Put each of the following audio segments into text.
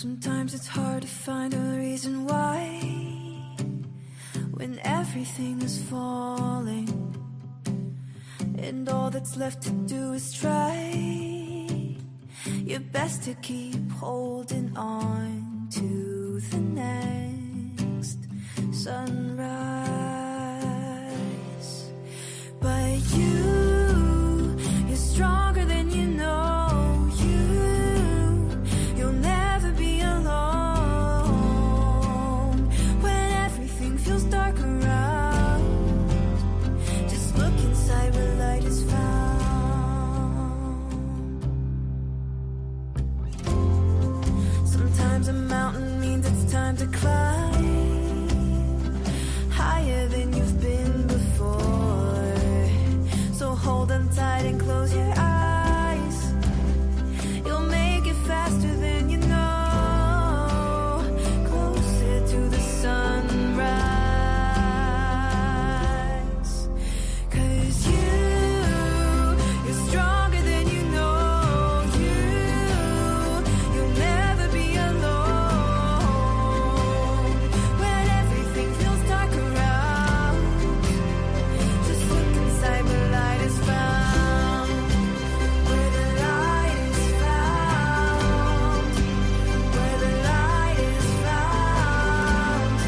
Sometimes it's hard to find a reason why, when everything is falling and all that's left to do is try your best to keep holding on to the next sunrise. But you're stronger than you know. You'll never be alone when everything feels dark around. Just look inside where light is found. Sometimes a mountain means it's time to climb higher than you've been before. So hold on tight and close your eyes. You'll make it faster than you know. Closer to the sunrise. 'Cause you're stronger than you know. You'll never be alone when everything feels dark around. Just look inside where light is found. Where the light is found. Where the light is found.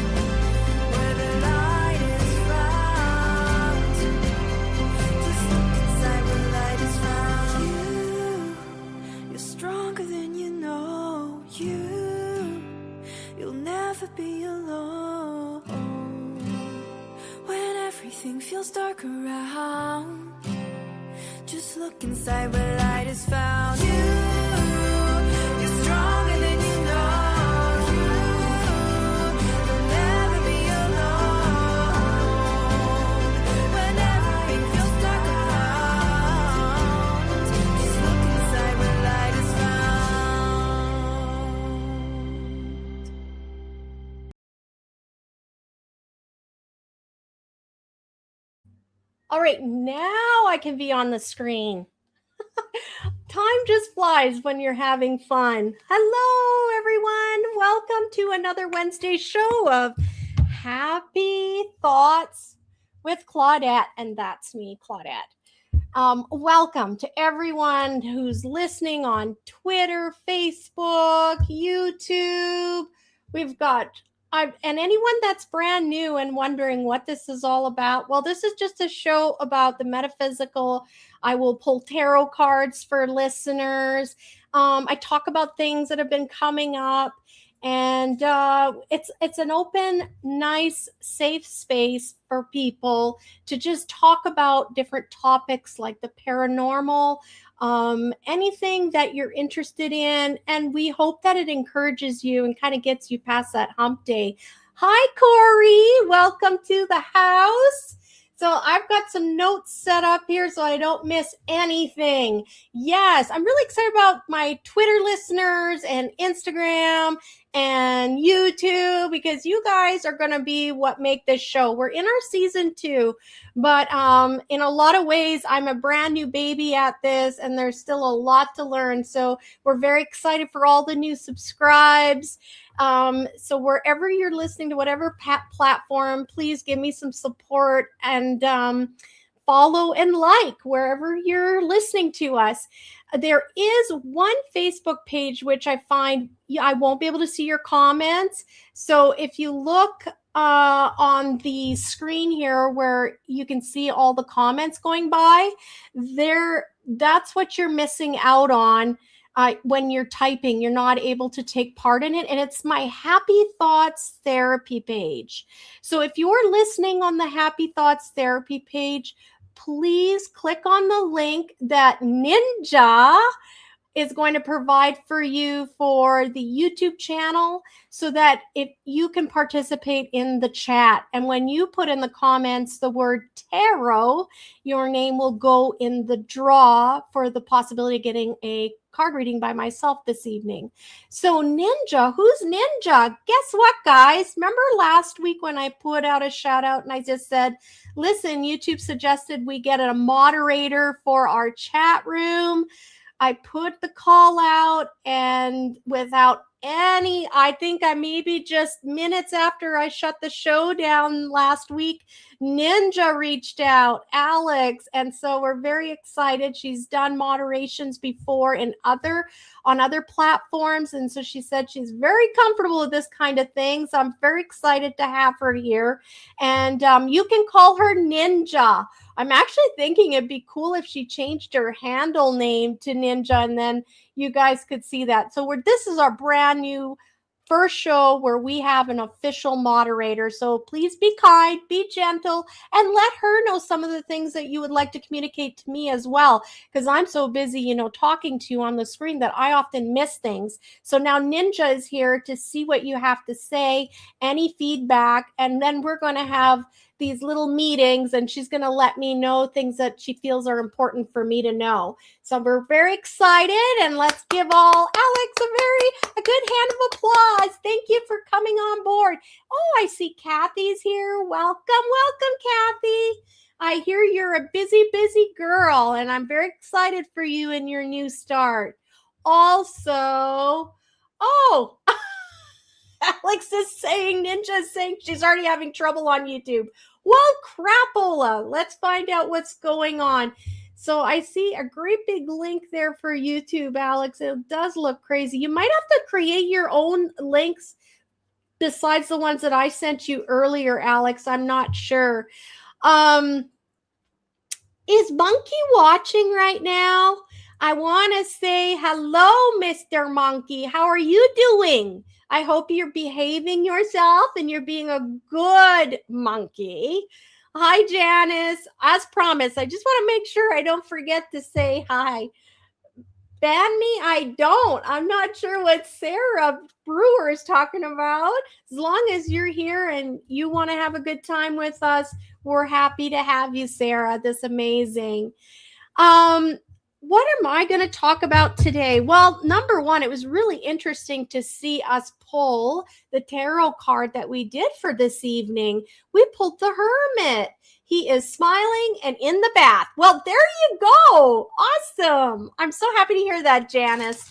Where the light is found. Just look inside where light is found. You're stronger than you know. You'll never be alone when everything feels dark around. Just look inside where light is found. You're stronger than you know. You'll never be alone when everything feels dark around. Just look inside where light is found. All right, now I can be on the screen. Time just flies when you're having fun. Hello, everyone. Welcome to another Wednesday show of Happy Thoughts with Claudette, and that's me, Claudette. Welcome to everyone who's listening on Twitter, Facebook, YouTube. We've got and anyone that's brand new and wondering what this is all about, well, this is just a show about the metaphysical. I will pull tarot cards for listeners. I talk about things that have been coming up, and it's an open, nice, safe space for people to just talk about different topics like the paranormal, anything that you're interested in, and we hope that it encourages you and kind of gets you past that hump day. Hi, Corey. Welcome to the house. So I've got some notes set up here so I don't miss anything. Yes, I'm really excited about my Twitter listeners and Instagram and YouTube, because you guys are going to be what make this show. We're in our season 2, but in a lot of ways, I'm a brand new baby at this, and there's still a lot to learn. So we're very excited for all the new subscribes. So wherever you're listening to whatever platform, please give me some support and follow and like wherever you're listening to us. There is one Facebook page which I find I won't be able to see your comments. So if you look on the screen here where you can see all the comments going by, that's what you're missing out on. When you're typing, you're not able to take part in it. And it's my Happy Thoughts Therapy page. So if you're listening on the Happy Thoughts Therapy page, please click on the link that Ninja is going to provide for you for the YouTube channel, so that if you can participate in the chat. And when you put in the comments the word tarot, your name will go in the draw for the possibility of getting a card reading by myself this evening. So Ninja, who's Ninja? Guess what, guys? Remember last week when I put out a shout out and I just said, listen, YouTube suggested we get a moderator for our chat room. I put the call out, and without I think I maybe just minutes after I shut the show down last week, Ninja reached out, Alex, and so we're very excited. She's done moderations before on other platforms, and so she said she's very comfortable with this kind of thing. So I'm very excited to have her here, and you can call her Ninja. I'm actually thinking it'd be cool if she changed her handle name to Ninja, and then you guys could see that. So this is our brand new first show where we have an official moderator. So please be kind, be gentle, and let her know some of the things that you would like to communicate to me as well, because I'm so busy, talking to you on the screen that I often miss things. So now Ninja is here to see what you have to say, any feedback, and then we're going to have these little meetings, and she's going to let me know things that she feels are important for me to know. So we're very excited, and let's give all Alex a good hand of applause. Thank you for coming on board. Oh, I see Kathy's here. Welcome, Kathy. I hear you're a busy girl, and I'm very excited for you in your new start. Also, Alex is saying, Ninja is saying she's already having trouble on YouTube. Well, crapola. Let's find out what's going on. So I see a great big link there for YouTube, Alex. It does look crazy. You might have to create your own links besides the ones that I sent you earlier, Alex. I'm not sure. Is Monkey watching right now? I want to say hello, Mr. Monkey. How are you doing? I hope you're behaving yourself and you're being a good monkey. Hi, Janice. As promised, I just want to make sure I don't forget to say hi. Ban me? I don't. I'm not sure what Sarah Brewer is talking about. As long as you're here and you want to have a good time with us, we're happy to have you, Sarah. That's amazing. What am I going to talk about today? Well, number one, it was really interesting to see us pull the tarot card that we did for this evening. We pulled the Hermit. He is smiling and in the bath. Well, there you go. Awesome. I'm so happy to hear that, Janice.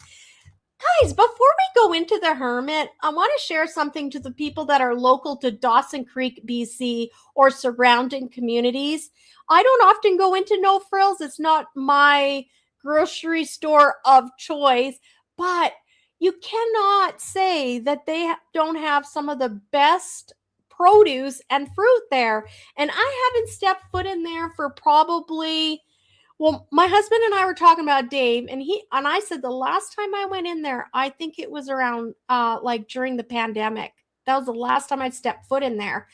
Guys, before we go into the Hermit, I want to share something to the people that are local to Dawson Creek, BC, or surrounding communities. I don't often go into No Frills. It's not my grocery store of choice, but you cannot say that they don't have some of the best produce and fruit there. And I haven't stepped foot in there for probably, well, my husband and I were talking about Dave, and I said the last time I went in there, I think it was around like during the pandemic. That was the last time I stepped foot in there.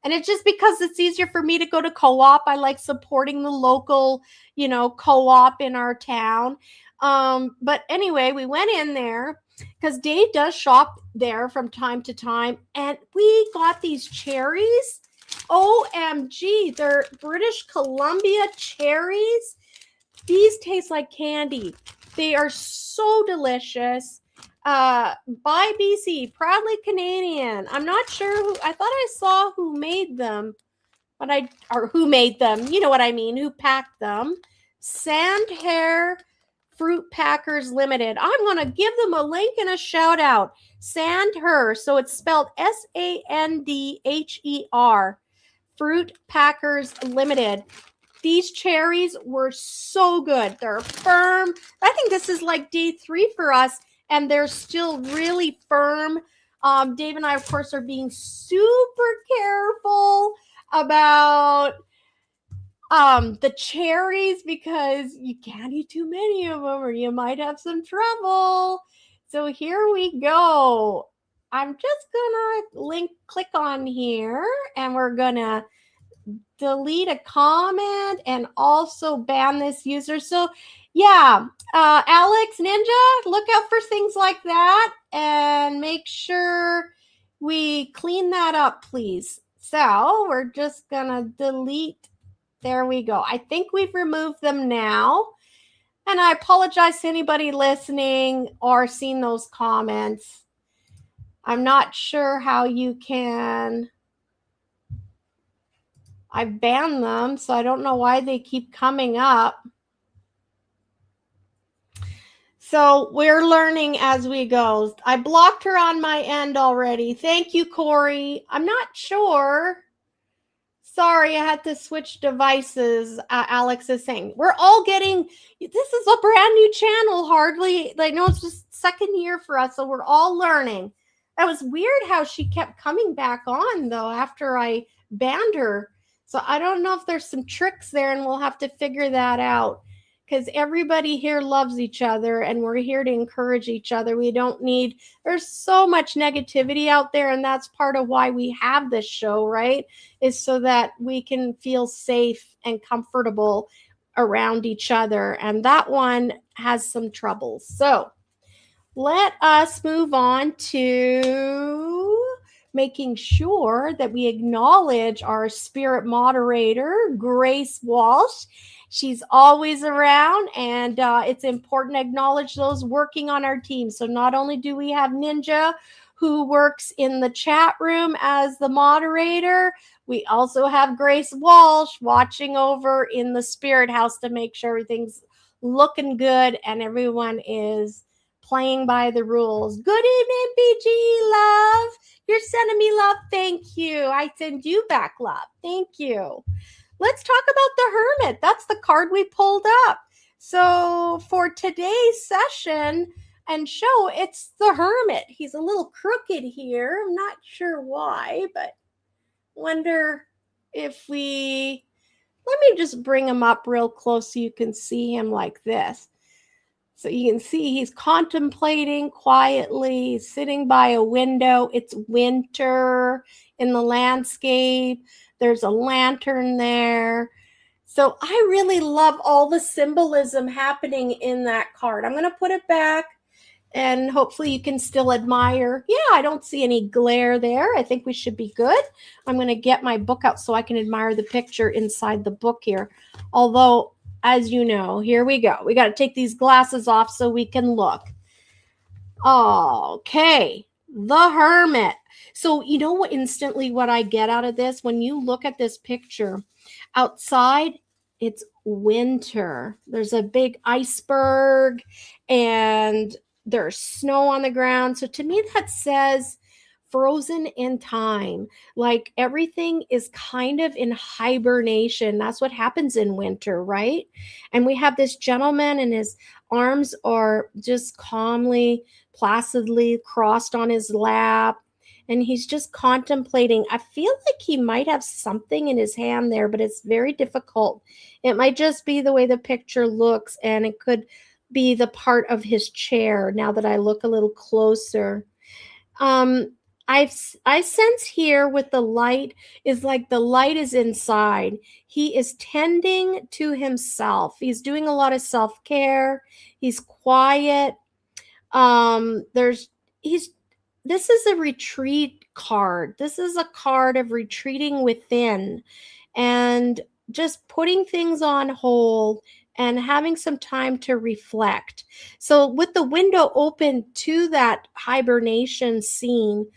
And it's just because it's easier for me to go to co-op. I like supporting the local, co-op in our town. But anyway, we went in there because Dave does shop there from time to time. And we got these cherries. OMG, they're British Columbia cherries. These taste like candy. They are so delicious. By BC, proudly Canadian. I'm not sure I thought I saw who made them, or who made them, you know what I mean, who packed them. Sandhair Fruit Packers Limited. I'm going to give them a link and a shout out. Sandher, so it's spelled Sandher. Fruit Packers Limited. These cherries were so good. They're firm. I think this is like day 3 for us, and they're still really firm. Dave and I, of course, are being super careful about the cherries because you can't eat too many of them or you might have some trouble. So here we go. I'm just gonna click on here, and we're gonna delete a comment and also ban this user. So yeah, Alex, Ninja, look out for things like that and make sure we clean that up, please. So we're just gonna delete. There we go. I think we've removed them now. And I apologize to anybody listening or seeing those comments. I'm not sure how you can. I banned them, so I don't know why they keep coming up. So we're learning as we go. I blocked her on my end already. Thank you, Corey. I'm not sure. Sorry, I had to switch devices. Alex is saying we're all getting. This is a brand new channel. Hardly, I know it's just second year for us, so we're all learning. That was weird how she kept coming back on though after I banned her. So I don't know if there's some tricks there, and we'll have to figure that out. Because everybody here loves each other, and we're here to encourage each other. We don't need. There's so much negativity out there, and that's part of why we have this show, right? Is so that we can feel safe and comfortable around each other. And that one has some troubles. So let us move on to making sure that we acknowledge our spirit moderator, Grace Walsh. She's always around, and it's important to acknowledge those working on our team. So not only do we have Ninja, who works in the chat room as the moderator, we also have Grace Walsh watching over in the spirit house to make sure everything's looking good and everyone is playing by the rules. Good evening, BG love. You're sending me love. Thank you. I send you back love. Thank you. Let's talk about the Hermit. That's the card we pulled up. So for today's session and show, it's the Hermit. He's a little crooked here. I'm not sure why, but wonder if we... Let me just bring him up real close so you can see him like this. So you can see he's contemplating quietly, sitting by a window. It's winter in the landscape. There's a lantern there. So I really love all the symbolism happening in that card. I'm going to put it back and hopefully you can still admire. Yeah, I don't see any glare there. I think we should be good. I'm going to get my book out so I can admire the picture inside the book here. Although, as you know, here we go. We got to take these glasses off so we can look. Okay, the Hermit. So you know what instantly what I get out of this? When you look at this picture, outside, it's winter. There's a big iceberg and there's snow on the ground. So to me, that says frozen in time. Like everything is kind of in hibernation. That's what happens in winter, right? And we have this gentleman and his arms are just calmly, placidly crossed on his lap. And he's just contemplating. I feel like he might have something in his hand there, but it's very difficult. It might just be the way the picture looks, and it could be the part of his chair now that I look a little closer. I sense here with the light is like the light is inside. He is tending to himself. He's doing a lot of self-care. He's quiet. This is a retreat card. This is a card of retreating within and just putting things on hold and having some time to reflect. So with the window open to that hibernation scene,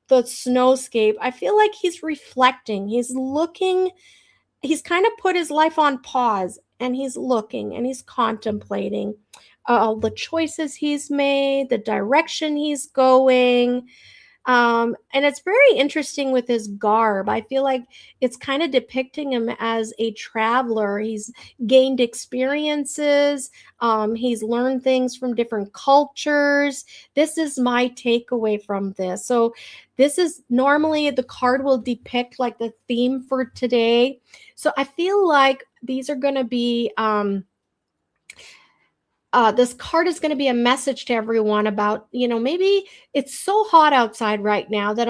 the snowscape, I feel like he's reflecting. He's looking. He's kind of put his life on pause and he's looking and he's contemplating all the choices he's made, the direction he's going. And it's very interesting with his garb. I feel like it's kind of depicting him as a traveler. He's gained experiences. He's learned things from different cultures. This is my takeaway from this. So this is normally the card will depict like the theme for today. So I feel like these are going to be... this card is going to be a message to everyone about, maybe it's so hot outside right now that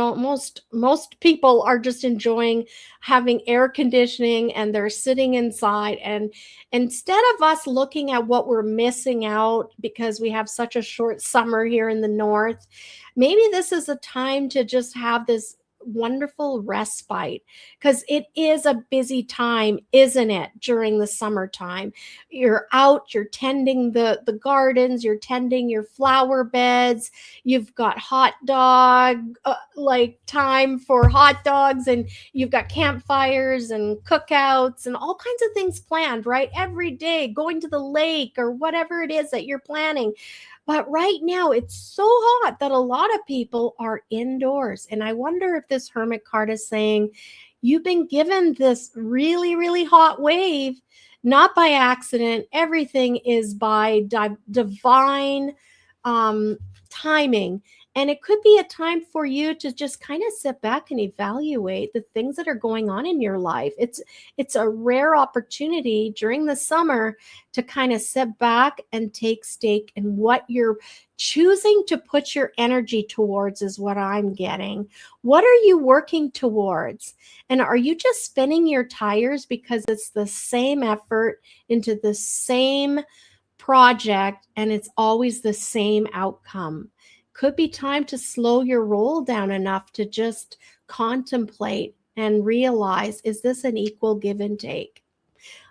most people are just enjoying having air conditioning and they're sitting inside. And instead of us looking at what we're missing out because we have such a short summer here in the north, maybe this is a time to just have this wonderful respite, because it is a busy time, isn't it? During the summertime, you're out, you're tending the gardens, you're tending your flower beds, you've got hot dog like time for hot dogs, and you've got campfires and cookouts and all kinds of things planned, right? Every day, going to the lake or whatever it is that you're planning. But right now, it's so hot that a lot of people are indoors. And I wonder if this Hermit card is saying, you've been given this really, really hot wave, not by accident. Everything is by divine timing. And it could be a time for you to just kind of sit back and evaluate the things that are going on in your life. It's a rare opportunity during the summer to kind of sit back and take stake in what you're choosing to put your energy towards, is what I'm getting. What are you working towards? And are you just spinning your tires because it's the same effort into the same project and it's always the same outcome? Could be time to slow your roll down enough to just contemplate and realize, is this an equal give and take?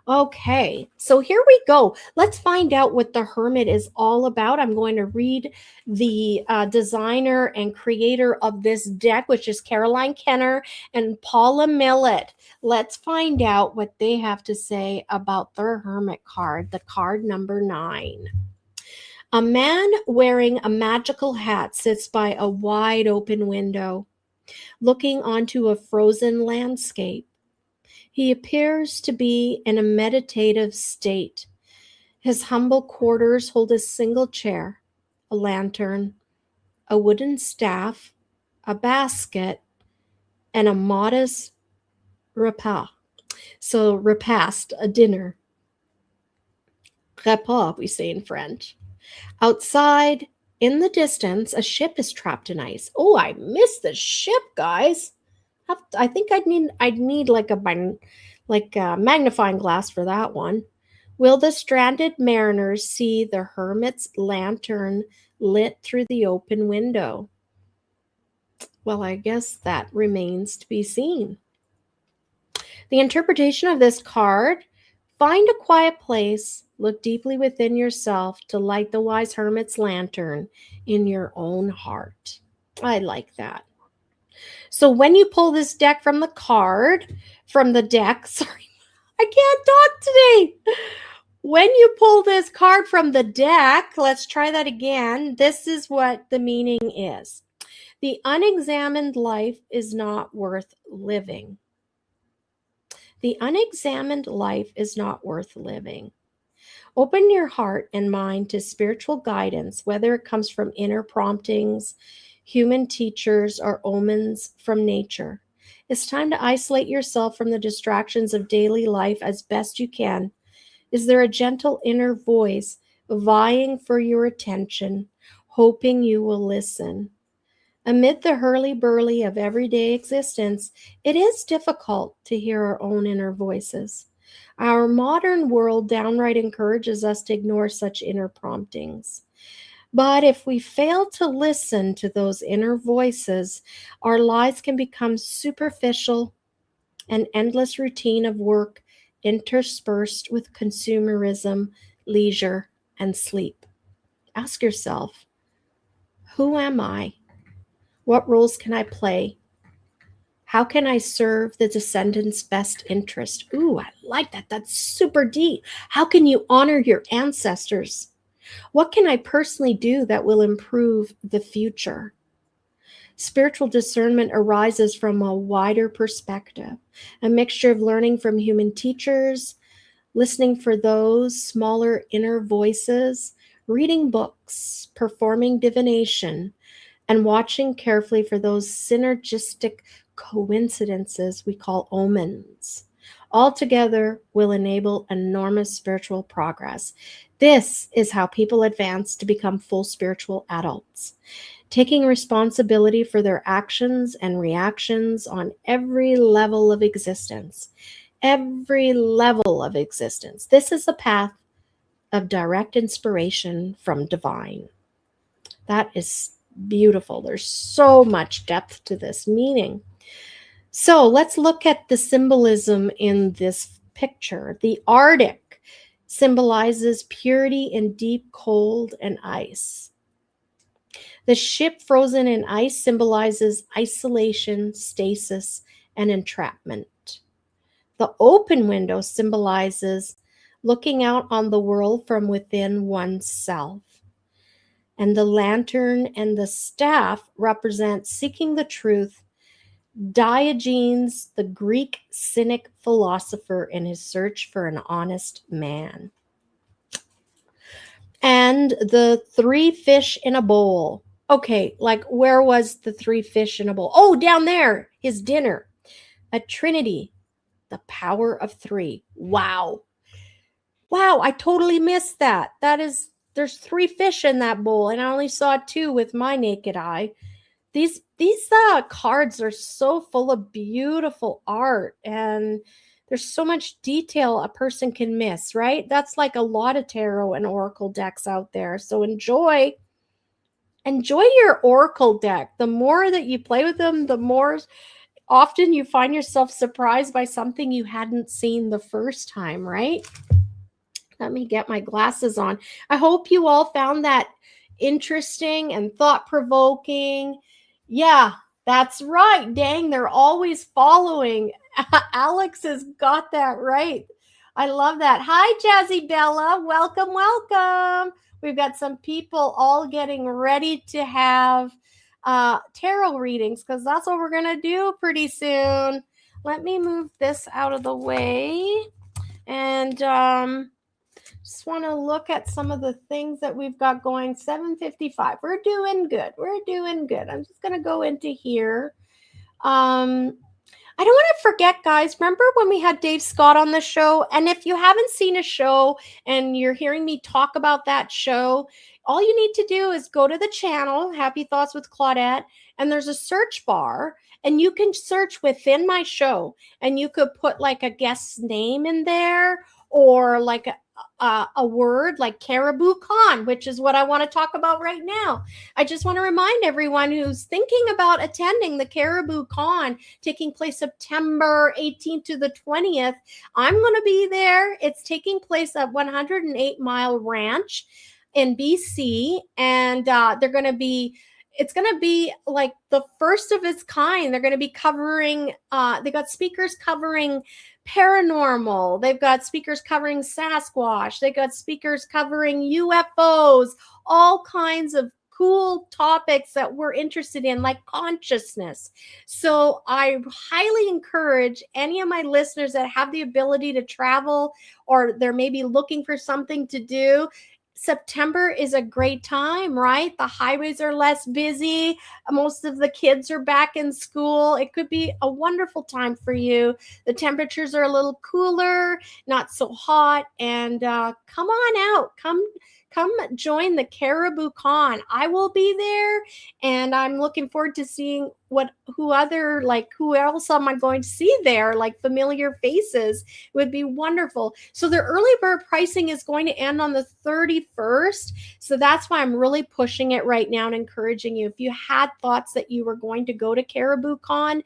Okay, so here we go. Let's find out what the Hermit is all about. I'm going to read the designer and creator of this deck, which is Caroline Kenner and Paula Millett. Let's find out what they have to say about their Hermit card, the card number 9. A man wearing a magical hat sits by a wide open window, looking onto a frozen landscape. He appears to be in a meditative state. His humble quarters hold a single chair, a lantern, a wooden staff, a basket, and a modest repas. So repast, a dinner. Repas, we say in French. Outside, in the distance, a ship is trapped in ice. Oh, I missed the ship, guys. I think I'd need like a magnifying glass for that one. Will the stranded mariners see the hermit's lantern lit through the open window? Well, I guess that remains to be seen. The interpretation of this card: find a quiet place, look deeply within yourself to light the wise hermit's lantern in your own heart. I like that. So when you pull this deck from the deck, sorry, I can't talk today. When you pull this card from the deck, let's try that again. This is what the meaning is. The unexamined life is not worth living. The unexamined life is not worth living. Open your heart and mind to spiritual guidance, whether it comes from inner promptings, human teachers, or omens from nature. It's time to isolate yourself from the distractions of daily life as best you can. Is there a gentle inner voice vying for your attention, hoping you will listen? Amid the hurly-burly of everyday existence, it is difficult to hear our own inner voices. Our modern world downright encourages us to ignore such inner promptings. But if we fail to listen to those inner voices, our lives can become superficial, an endless routine of work interspersed with consumerism, leisure, and sleep. Ask yourself, who am I? What roles can I play? How can I serve the descendants' best interest? Ooh, I like that. That's super deep. How can you honor your ancestors? What can I personally do that will improve the future? Spiritual discernment arises from a wider perspective, a mixture of learning from human teachers, listening for those smaller inner voices, reading books, performing divination, and watching carefully for those synergistic coincidences we call omens. Altogether will enable enormous spiritual progress. This is how people advance to become full spiritual adults, taking responsibility for their actions and reactions on every level of existence. Every level of existence. This is the path of direct inspiration from divine. That is beautiful. There's so much depth to this meaning. So let's look at the symbolism in this picture. The Arctic symbolizes purity in deep cold and ice. The ship frozen in ice symbolizes isolation, stasis, and entrapment. The open window symbolizes looking out on the world from within oneself. And the lantern and the staff represent seeking the truth. Diogenes, the Greek cynic philosopher, in his search for an honest man. And the 3 fish in a bowl. Okay, like where was the 3 fish in a bowl? Oh, down there, his dinner. A trinity, the power of 3. Wow. Wow, I totally missed that. There's 3 fish in that bowl, and I only saw 2 with my naked eye. These cards are so full of beautiful art, and there's so much detail a person can miss, right? That's like a lot of tarot and oracle decks out there. So enjoy your oracle deck. The more that you play with them, the more often you find yourself surprised by something you hadn't seen the first time, right? Let me get my glasses on. I hope you all found that interesting and thought-provoking. Yeah, that's right. Dang, they're always following. Alex has got that right. I love that. Hi, Jazzy Bella. Welcome, welcome. We've got some people all getting ready to have tarot readings because that's what we're going to do pretty soon. Let me move this out of the way. And just want to look at some of the things that we've got going. 7:55. We're doing good. I'm just going to go into here. I don't want to forget, guys. Remember when we had Dave Scott on the show? And if you haven't seen a show and you're hearing me talk about that show, all you need to do is go to the channel, Happy Thoughts with Claudette, and there's a search bar, and you can search within my show, and you could put like a guest's name in there, or like a word like Cari-BOO-Con, which is what I want to talk about right now. I just want to remind everyone who's thinking about attending the Cari-BOO-Con taking place September 18th to the 20th. I'm going to be there. It's taking place at 108 Mile Ranch in BC, and it's going to be like the first of its kind. They're going to be covering, they got speakers covering paranormal. They've got speakers covering Sasquatch. They got speakers covering UFOs, all kinds of cool topics that we're interested in, like consciousness. So I highly encourage any of my listeners that have the ability to travel, or they're maybe looking for something to do. September is a great time, right? The highways are less busy. Most of the kids are back in school. It could be a wonderful time for you. The temperatures are a little cooler, not so hot. And come on out. Come join the Cari-BOO-Con. I will be there, and I'm looking forward to seeing who else am I going to see there, like familiar faces. It would be wonderful. So their early bird pricing is going to end on the 31st. So that's why I'm really pushing it right now and encouraging you. If you had thoughts that you were going to go to Cari-BOO-Con,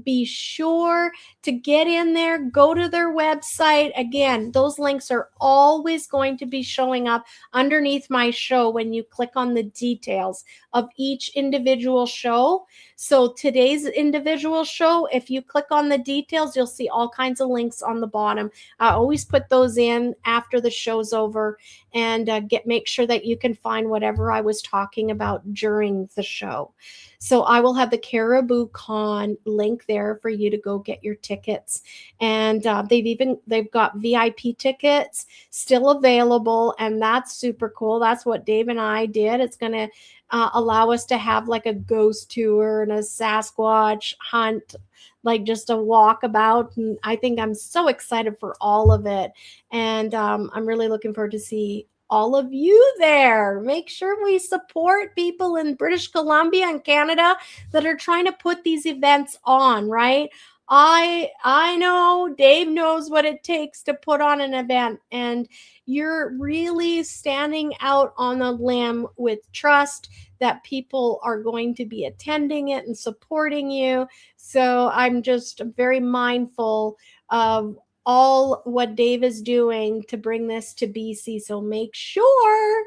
be sure to get in there, go to their website. Again, those links are always going to be showing up underneath my show when you click on the details of each individual show. So today's individual show, if you click on the details, you'll see all kinds of links on the bottom. I always put those in after the show's over, and make sure that you can find whatever I was talking about during the show. So I will have the Cari-BOO-Con link there for you to go get your tickets. And they've got VIP tickets still available, and that's super cool. That's what Dave and I did. It's going to allow us to have like a ghost tour and a Sasquatch hunt, like just a walkabout. And I think I'm so excited for all of it. And I'm really looking forward to see all of you there. Make sure we support people in British Columbia and Canada that are trying to put these events on, right? I know Dave knows what it takes to put on an event, and you're really standing out on a limb with trust that people are going to be attending it and supporting you. So I'm just very mindful of all what Dave is doing to bring this to BC. So make sure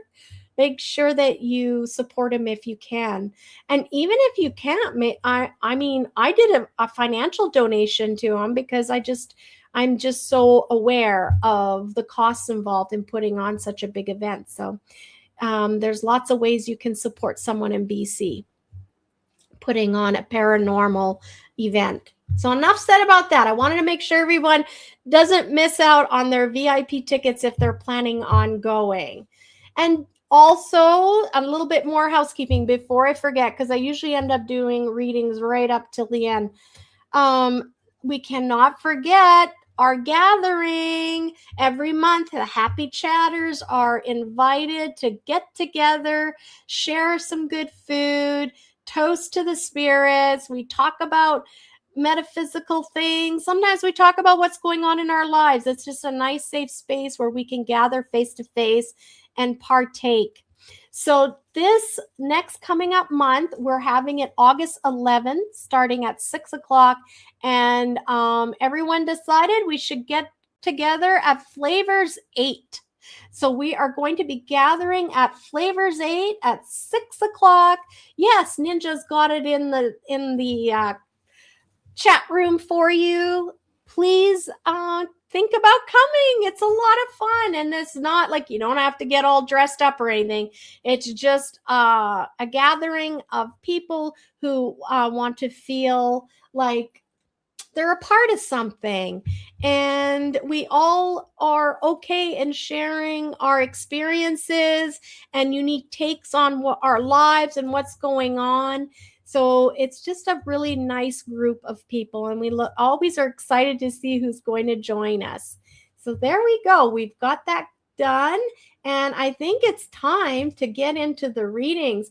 that you support him if you can. And even if you can't, I did a financial donation to him because I'm just so aware of the costs involved in putting on such a big event. So there's lots of ways you can support someone in BC putting on a paranormal event. So enough said about that. I wanted to make sure everyone doesn't miss out on their VIP tickets if they're planning on going. And also, a little bit more housekeeping before I forget, because I usually end up doing readings right up till the end. We cannot forget our gathering every month. The happy chatters are invited to get together, share some good food, toast to the spirits. We talk about metaphysical things. Sometimes we talk about what's going on in our lives. It's just a nice, safe space where we can gather face to face and partake. So this next coming up month, we're having it August 11th, starting at 6 o'clock. And everyone decided we should get together at Flavors 8. So we are going to be gathering at Flavors 8 at 6 o'clock. Yes, Ninja's got it in the chat room for you. Please think about coming. It's a lot of fun, and it's not like you don't have to get all dressed up or anything. It's just a gathering of people who want to feel like they're a part of something, and we all are okay in sharing our experiences and unique takes on what our lives and what's going on. So it's just a really nice group of people, and we always are excited to see who's going to join us. So there we go. We've got that done, and I think it's time to get into the readings.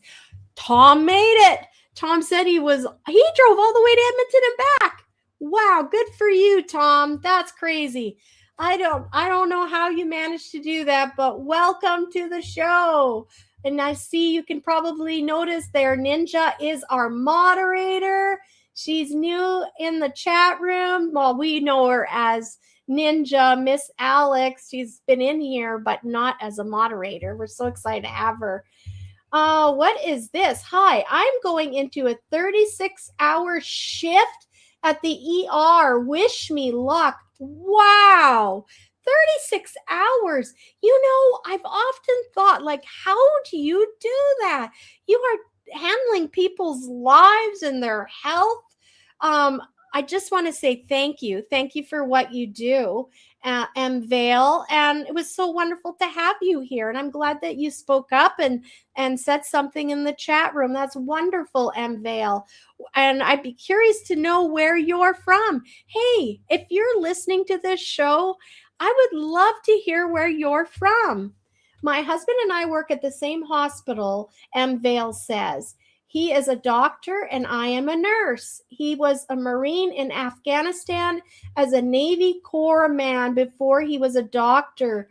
Tom made it. Tom said he drove all the way to Edmonton and back. Wow, good for you, Tom. That's crazy. I don't know how you managed to do that, but welcome to the show. And I see you can probably notice there, Ninja is our moderator. She's new in the chat room. Well, we know her as Ninja, Miss Alex. She's been in here, but not as a moderator. We're so excited to have her. What is this? Hi, I'm going into a 36-hour shift at the ER. Wish me luck. Wow. 36 hours. You know, I've often thought, like, how do you do that? You are handling people's lives and their health. I just want to say thank you. Thank you for what you do, Vale. And it was so wonderful to have you here. And I'm glad that you spoke up and said something in the chat room. That's wonderful, Vale. And I'd be curious to know where you're from. Hey, if you're listening to this show, I would love to hear where you're from. My husband and I work at the same hospital, Vale says. He is a doctor and I am a nurse. He was a Marine in Afghanistan as a Navy Corps man before he was a doctor.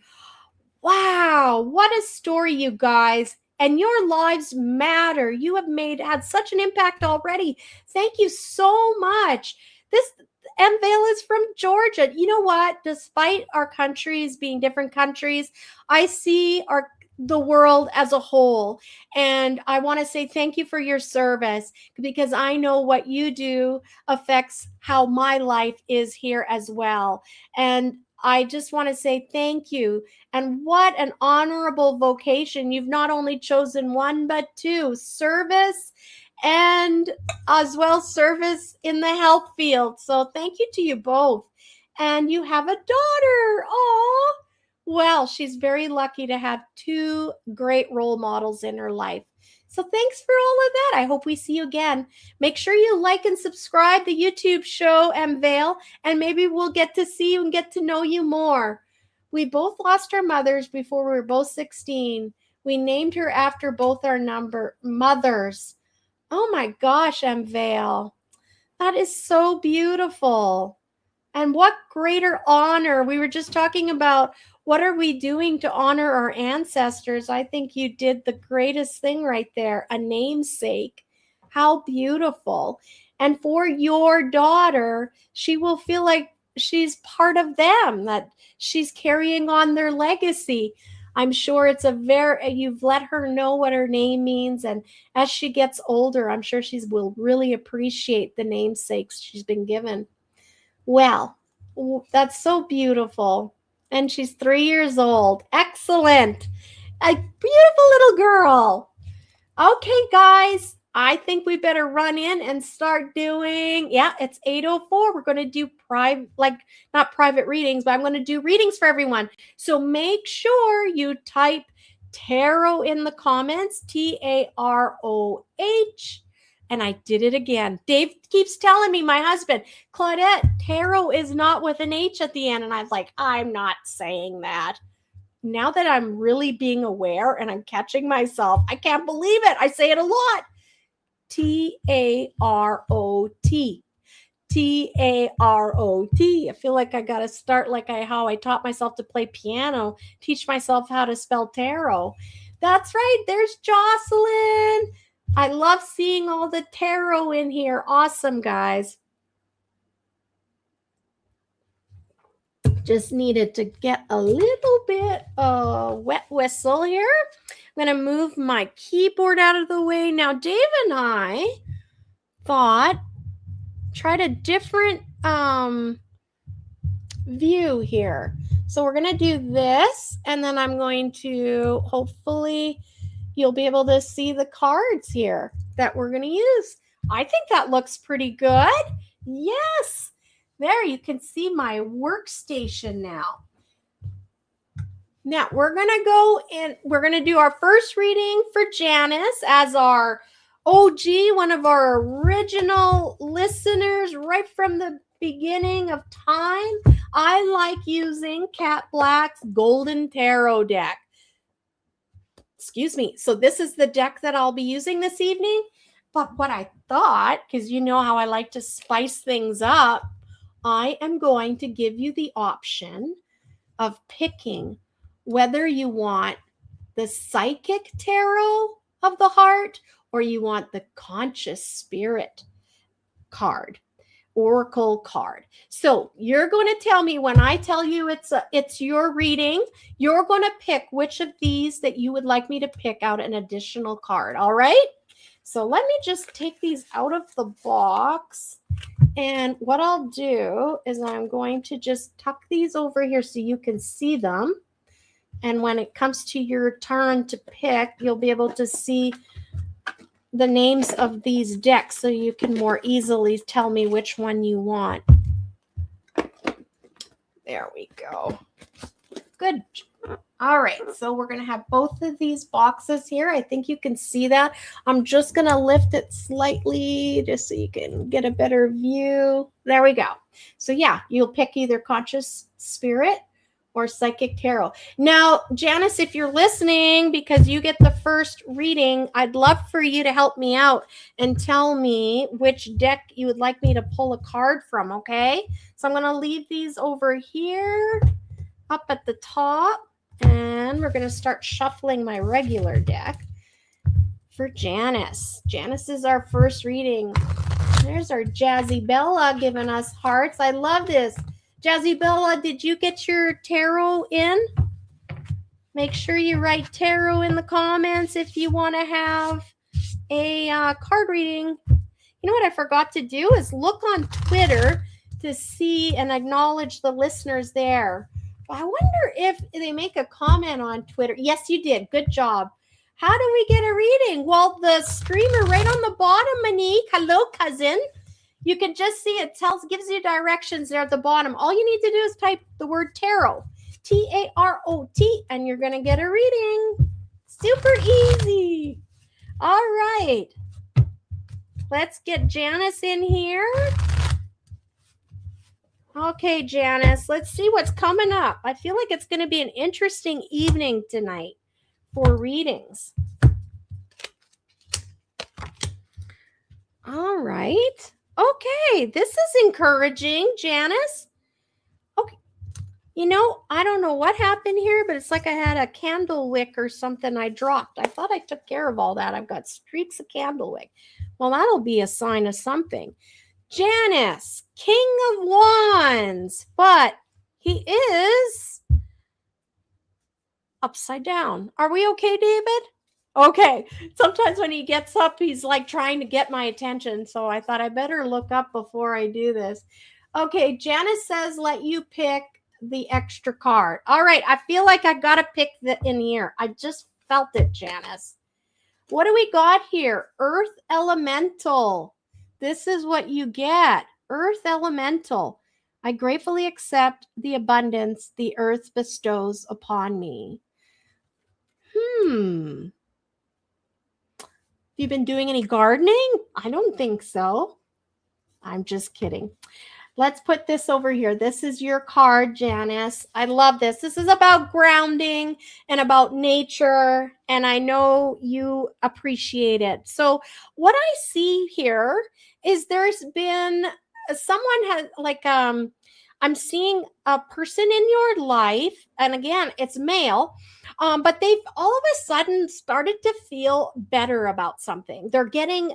Wow, what a story, you guys. And your lives matter. You have had such an impact already. Thank you so much. This Vale is from Georgia. You know what? Despite our countries being different countries, I see the world as a whole. And I want to say thank you for your service, because I know what you do affects how my life is here as well. And I just want to say thank you. And what an honorable vocation. You've not only chosen one, but two: service and as well service in the health field. So thank you to you both. And you have a daughter. Oh, well, she's very lucky to have two great role models in her life. So thanks for all of that. I hope we see you again. Make sure you like and subscribe the YouTube show, Vale, and maybe we'll get to see you and get to know you more. We both lost our mothers before we were both 16. We named her after both our mothers. Oh my gosh, Vale. That is so beautiful. And what greater honor. We were just talking about what are we doing to honor our ancestors. I think you did the greatest thing right there, a namesake. How beautiful. And for your daughter, she will feel like she's part of them, that she's carrying on their legacy. I'm sure you've let her know what her name means. And as she gets older, I'm sure she will really appreciate the namesakes she's been given. Well, that's so beautiful. And she's 3 years old. Excellent. A beautiful little girl. Okay, guys, I think we better run in and start doing, it's 8:04. We're going to do not private readings, but I'm going to do readings for everyone. So make sure you type tarot in the comments, TAROH. And I did it again. Dave keeps telling me, my husband, Claudette, tarot is not with an H at the end. And I was like, I'm not saying that. Now that I'm really being aware and I'm catching myself, I can't believe it. I say it a lot. TAROT. TAROT. I feel like I got to start like how I taught myself to play piano, teach myself how to spell tarot. That's right. There's Jocelyn. I love seeing all the tarot in here. Awesome, guys. Just needed to get a little bit of wet whistle here. I'm going to move my keyboard out of the way. Now, Dave and I thought, tried a different view here. So we're going to do this, and then I'm going to, hopefully, you'll be able to see the cards here that we're going to use. I think that looks pretty good. Yes. There, you can see my workstation now. Now, we're going to go and we're going to do our first reading for Janice as our OG, one of our original listeners right from the beginning of time. I like using Cat Black's Golden Tarot deck. Excuse me. So this is the deck that I'll be using this evening. But what I thought, because you know how I like to spice things up, I am going to give you the option of picking whether you want the psychic tarot of the heart or you want the conscious spirit card, oracle card. So you're going to tell me when I tell you it's your reading, you're going to pick which of these that you would like me to pick out an additional card. All right. So let me just take these out of the box. And what I'll do is I'm going to just tuck these over here so you can see them. And when it comes to your turn to pick, you'll be able to see the names of these decks so you can more easily tell me which one you want. There we go. Good. All right, so we're going to have both of these boxes here. I think you can see that. I'm just going to lift it slightly just so you can get a better view. There we go. So yeah, you'll pick either conscious spirit or psychic tarot. Now, Janice, if you're listening, because you get the first reading, I'd love for you to help me out and tell me which deck you would like me to pull a card from, okay? So I'm going to leave these over here up at the top. And we're going to start shuffling my regular deck for Janice. Janice is our first reading. There's our Jazzy Bella giving us hearts. I love this. Jazzy Bella, did you get your tarot in? Make sure you write tarot in the comments if you want to have a card reading. You know what I forgot to do is look on Twitter to see and acknowledge the listeners there. I wonder if they make a comment on Twitter. Yes, you did. Good job. How do we get a reading? Well, the streamer right on the bottom, Monique. Hello, cousin. You can just see it gives you directions there at the bottom. All you need to do is type the word tarot, T-A-R-O-T, and you're going to get a reading. Super easy. All right. Let's get Janice in here. Okay, Janice, let's see what's coming up. I feel like it's going to be an interesting evening tonight for readings. All right. Okay, this is encouraging, Janice. Okay. You know, I don't know what happened here, but it's like I had a candle wick or something I dropped. I thought I took care of all that. I've got streaks of candle wick. Well, that'll be a sign of something. Janice, King of Wands, but he is upside down. Are we okay, David? Okay. Sometimes when he gets up, he's like trying to get my attention. So I thought I better look up before I do this. Okay. Janice says, let you pick the extra card. All right. I feel like I got to pick in here. I just felt it, Janice. What do we got here? Earth Elemental. This is what you get. Earth Elemental. I gratefully accept the abundance the earth bestows upon me. Have you been doing any gardening? I don't think so. I'm just kidding. Let's put this over here. This is your card, Janice. I love this. This is about grounding and about nature, and I know you appreciate it. So what I see here is there's been someone has I'm seeing a person in your life, and again, it's male, but they've all of a sudden started to feel better about something. They're getting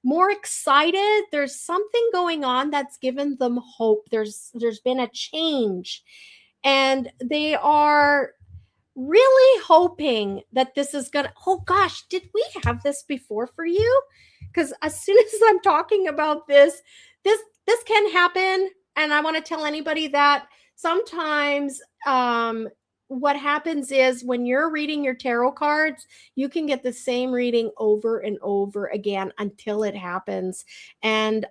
more excited. There's something going on that's given them hope. There's been a change, and they are really hoping that this is gonna, oh gosh, did we have this before for you? Because as soon as I'm talking about this can happen. And I want to tell anybody that sometimes what happens is when you're reading your tarot cards, you can get the same reading over and over again until it happens. And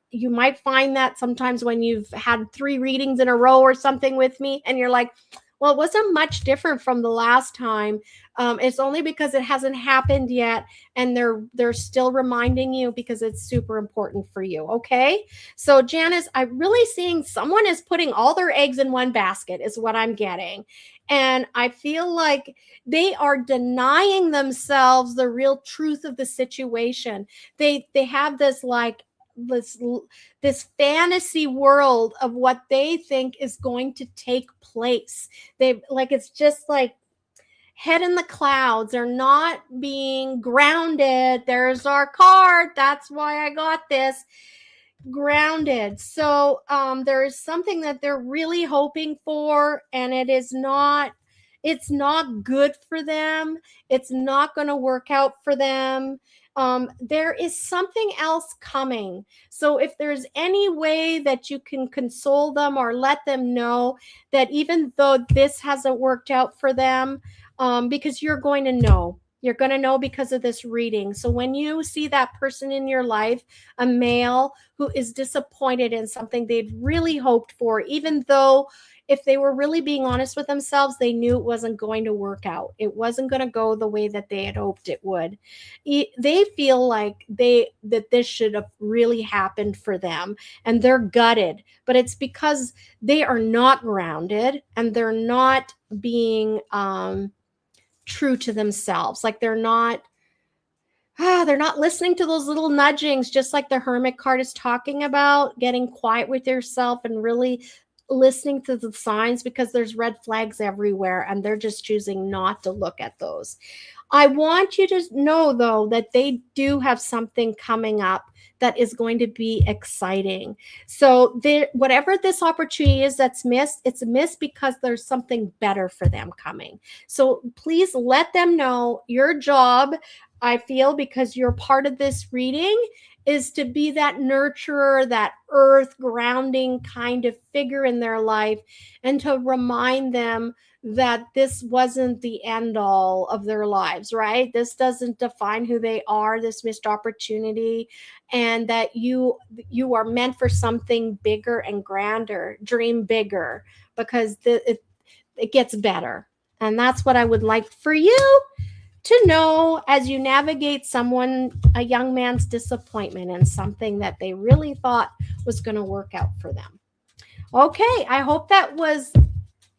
you might find that sometimes when you've had 3 readings in a row or something with me, and you're like, well, it wasn't much different from the last time. It's only because it hasn't happened yet, and they're still reminding you because it's super important for you. Okay, so Janice, I'm really seeing someone is putting all their eggs in one basket is what I'm getting, and I feel like they are denying themselves the real truth of the situation. They have this this fantasy world of what they think is going to take place. They it's just like head in the clouds. They're not being grounded. There's our card. That's why I got this. Grounded. So there is something that they're really hoping for, and it's not good for them. It's not going to work out for them. There is something else coming. So if there's any way that you can console them or let them know that even though this hasn't worked out for them, because you're going to know. You're going to know because of this reading. So when you see that person in your life, a male who is disappointed in something they'd really hoped for, even though if they were really being honest with themselves, they knew it wasn't going to work out. It wasn't going to go the way that they had hoped it would. They feel like that this should have really happened for them, and they're gutted. But it's because they are not grounded, and they're not being true to themselves. Like they're not listening to those little nudgings, just like the Hermit card is talking about, getting quiet with yourself and really listening to the signs, because there's red flags everywhere and they're just choosing not to look at those. I want you to know, though, that they do have something coming up that is going to be exciting. So whatever this opportunity is that's missed, it's missed because there's something better for them coming. So please let them know. Your job, I feel, because you're part of this reading, is to be that nurturer, that earth grounding kind of figure in their life, and to remind them that this wasn't the end all of their lives, right? This doesn't define who they are, this missed opportunity, and that you are meant for something bigger and grander. Dream bigger, because it gets better. And that's what I would like for you to know as you navigate a young man's disappointment in something that they really thought was going to work out for them. Okay, I hope that was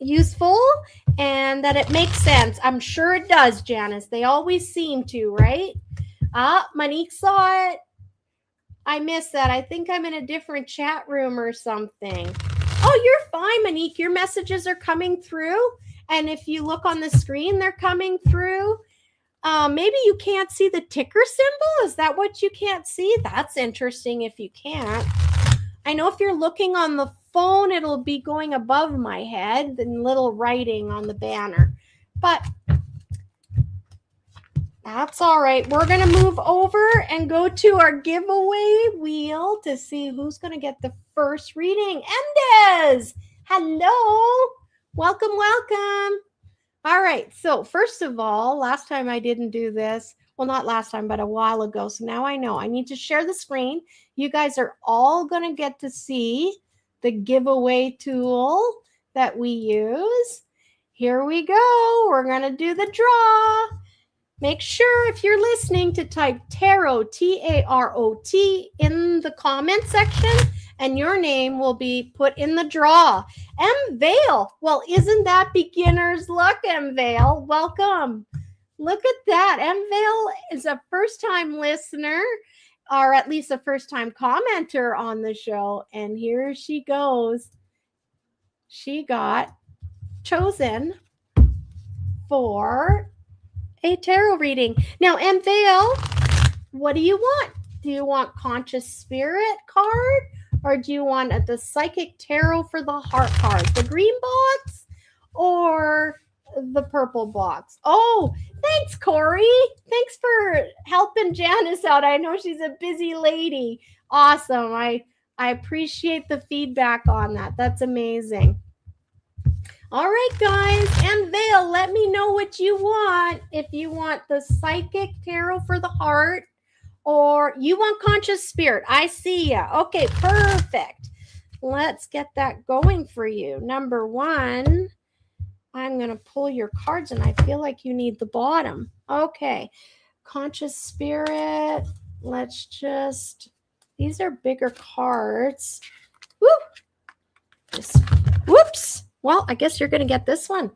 useful and that it makes sense. I'm sure it does, Janice. They always seem to, right? Monique saw it. I missed that. I think I'm in a different chat room or something. Oh, you're fine, Monique. Your messages are coming through. And if you look on the screen, they're coming through. Maybe you can't see the ticker symbol. Is that what you can't see? That's interesting if you can't. I know if you're looking on the phone, it'll be going above my head and little writing on the banner. But that's all right. We're going to move over and go to our giveaway wheel to see who's going to get the first reading. Emdes! Hello! Welcome, welcome. All right. So first of all, last time I didn't do this. Well, not last time, but a while ago. So now I know I need to share the screen. You guys are all going to get to see the giveaway tool that we use. Here we go. We're going to do the draw. Make sure if you're listening to type tarot, T-A-R-O-T, in the comment section, and your name will be put in the draw. M. Vale. Well, isn't that beginner's luck, M. Vale? Welcome. Look at that. M. Vale is a first-time listener, or at least a first-time commenter on the show. And here she goes. She got chosen for a tarot reading. Now, M. Vale, what do you want? Do you want Conscious Spirit card? Or do you want the Psychic Tarot for the Heart card? The green box or the purple box? Oh, thanks, Corey. Thanks for helping Janice out. I know she's a busy lady. Awesome. I appreciate the feedback on that. That's amazing. All right, guys. And Vale, let me know what you want. If you want the Psychic Tarot for the Heart, or you want Conscious Spirit. I see ya. Okay, perfect. Let's get that going for you. Number one, I'm going to pull your cards, and I feel like you need the bottom. Okay, Conscious Spirit. Let's just, these are bigger cards. Woo! Whoops. Well, I guess you're going to get this one.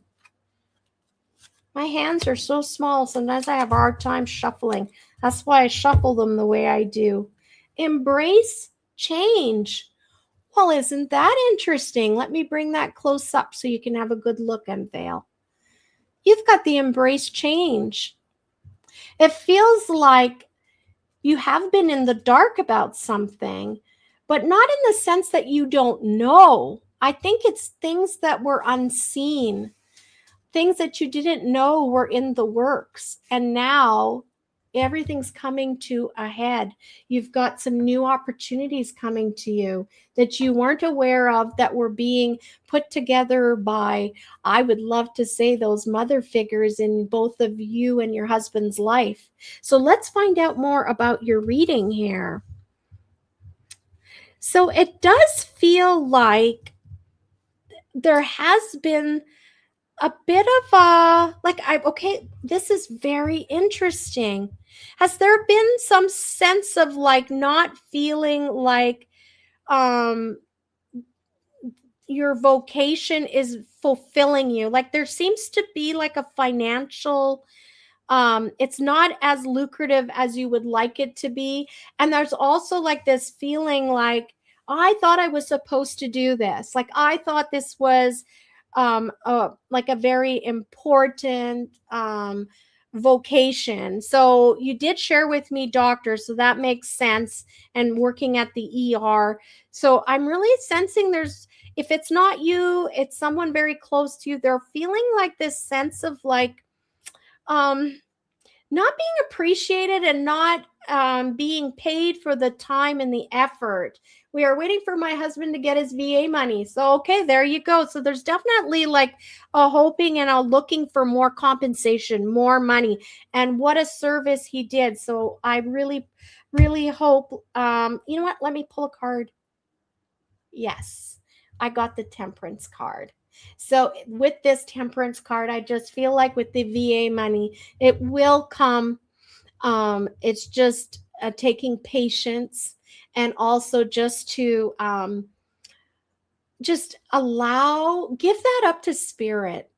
My hands are so small, sometimes I have a hard time shuffling. That's why I shuffle them the way I do. Embrace change. Well, isn't that interesting? Let me bring that close up so you can have a good look, M. Vale. You've got the embrace change. It feels like you have been in the dark about something, but not in the sense that you don't know. I think it's things that were unseen. Things that you didn't know were in the works, and now everything's coming to a head. You've got some new opportunities coming to you that you weren't aware of, that were being put together by, I would love to say, those mother figures in both of you and your husband's life. So let's find out more about your reading here. So it does feel like there has been a bit of a, okay, this is very interesting. Has there been some sense of like not feeling like your vocation is fulfilling you? Like there seems to be like a financial, it's not as lucrative as you would like it to be. And there's also like this feeling like, I thought I was supposed to do this. Like I thought this was like a very important vocation. So you did share with me doctor, so that makes sense, and working at the ER. So I'm really sensing there's, if it's not you, it's someone very close to you. They're feeling like this sense of like not being appreciated and not being paid for the time and the effort. We are waiting for my husband to get his VA money. So, okay, there you go. So there's definitely like a hoping and a looking for more compensation, more money, and what a service he did. So I really, really hope, you know what? Let me pull a card. Yes, I got the Temperance card. So with this Temperance card, I just feel like with the VA money, it will come. It's just taking patience, and also just to just give that up to spirit.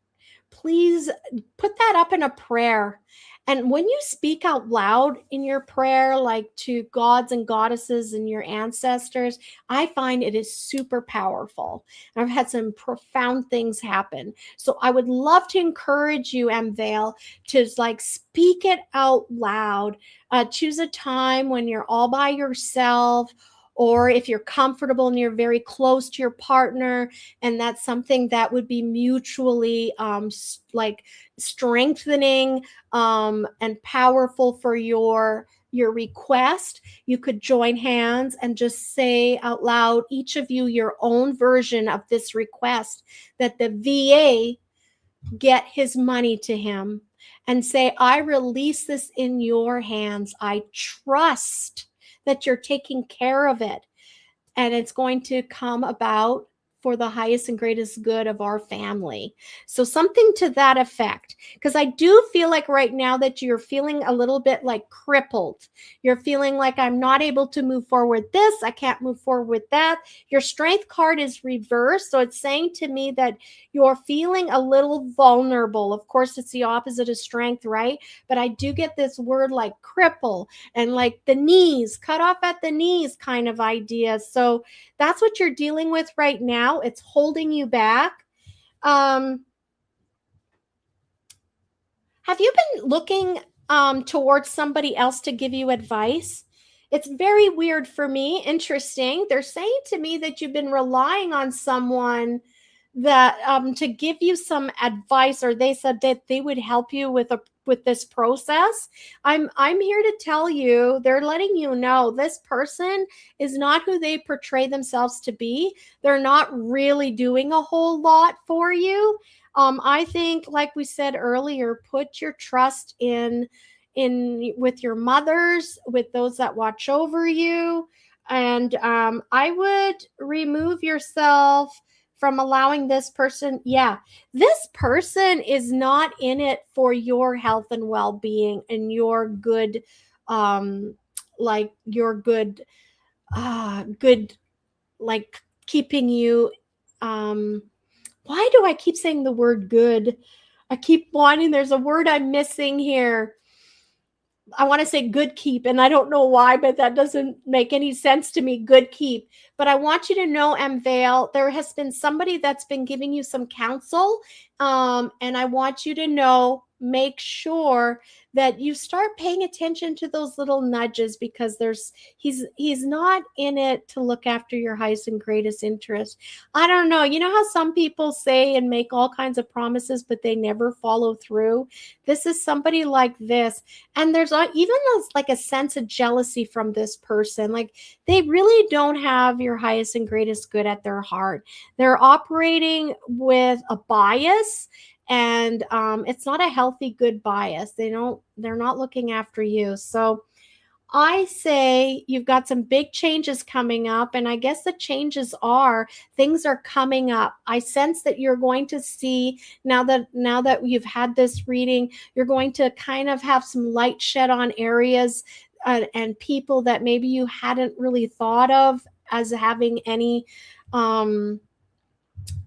Please put that up in a prayer. And when you speak out loud in your prayer, like to gods and goddesses and your ancestors, I find it is super powerful. And I've had some profound things happen. So I would love to encourage you, M. Vale, to like speak it out loud. Choose a time when you're all by yourself, or if you're comfortable and you're very close to your partner, and that's something that would be mutually like strengthening and powerful for your request, you could join hands and just say out loud, each of you, your own version of this request, that the VA get his money to him and say, I release this in your hands. I trust that you're taking care of it, and it's going to come about for the highest and greatest good of our family. So something to that effect, because I do feel like right now that you're feeling a little bit like crippled. You're feeling like, I'm not able to move forward this, I can't move forward with that. Your strength card is reversed, so it's saying to me that you're feeling a little vulnerable. Of course, it's the opposite of strength, right? But I do get this word like cripple and like the knees, cut off at the knees kind of idea. So that's what you're dealing with right now. It's holding you back. Have you been looking towards somebody else to give you advice? It's very weird for me. Interesting. They're saying to me that you've been relying on someone that to give you some advice, or they said that they would help you with this process. I'm here to tell you, they're letting you know this person is not who they portray themselves to be. They're not really doing a whole lot for you. I think, like we said earlier, put your trust in with your mothers, with those that watch over you, and I would remove yourself from allowing this person. Yeah, this person is not in it for your health and well-being and your good, like your good, like keeping you. Why do I keep saying the word good? I keep wanting, there's a word I'm missing here. I want to say good keep, and I don't know why, but that doesn't make any sense to me, good keep. But I want you to know, Vale, there has been somebody that's been giving you some counsel, and I want you to know, make sure that you start paying attention to those little nudges, because he's not in it to look after your highest and greatest interest. I don't know. You know how some people say and make all kinds of promises, but they never follow through? This is somebody like this. And there's even like a sense of jealousy from this person. Like, they really don't have your highest and greatest good at their heart. They're operating with a bias, and it's not a healthy, good bias. They're not looking after you. So I say you've got some big changes coming up, and I guess the changes are things are coming up. I sense that you're going to see, now that you've had this reading, you're going to kind of have some light shed on areas and people that maybe you hadn't really thought of as having any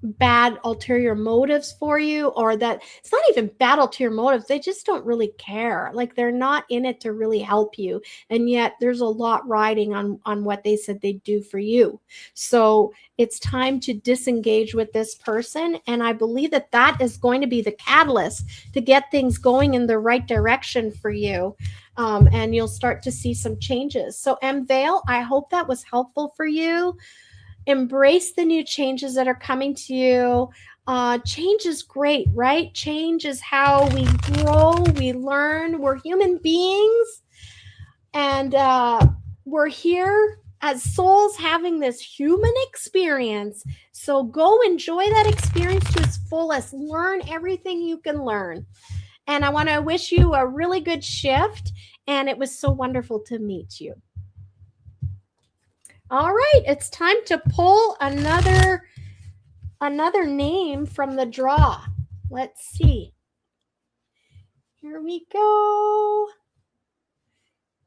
bad ulterior motives for you, or that it's not even bad ulterior motives. They just don't really care. Like, they're not in it to really help you. And yet there's a lot riding on what they said they'd do for you. So it's time to disengage with this person. And I believe that that is going to be the catalyst to get things going in the right direction for you. And you'll start to see some changes. So Vale, I hope that was helpful for you. Embrace the new changes that are coming to you. Change is great, right? Change is how we grow, we learn. We're human beings, and we're here as souls having this human experience. So go enjoy that experience to its fullest. Learn everything you can learn. And I want to wish you a really good shift. And it was so wonderful to meet you. All right, it's time to pull another name from the draw. Let's see. Here we go.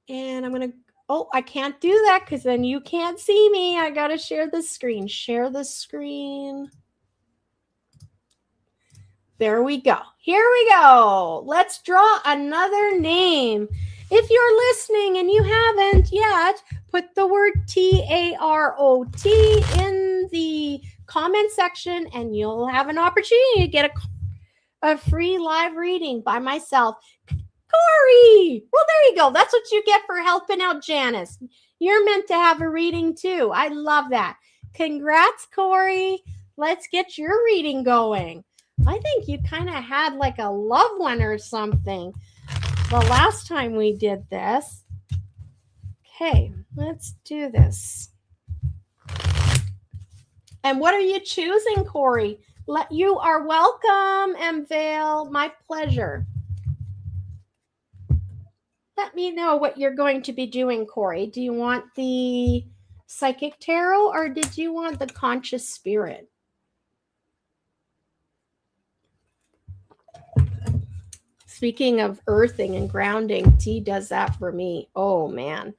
And I'm going to, oh, I can't do that because then you can't see me. I got to share the screen. Share the screen. There we go. Here we go. Let's draw another name. If you're listening and you haven't yet, put the word TAROT in the comment section and you'll have an opportunity to get a free live reading by myself. Cori! Well, there you go. That's what you get for helping out Janice. You're meant to have a reading too. I love that. Congrats, Cori. Let's get your reading going. I think you kind of had like a loved one or something the last time we did this. Okay, let's do this. And what are you choosing, Cori? You are welcome, M. Vale. My pleasure. Let me know what you're going to be doing, Corey. Do you want the psychic tarot or did you want the conscious spirit? Speaking of earthing and grounding, tea does that for me. Oh, man.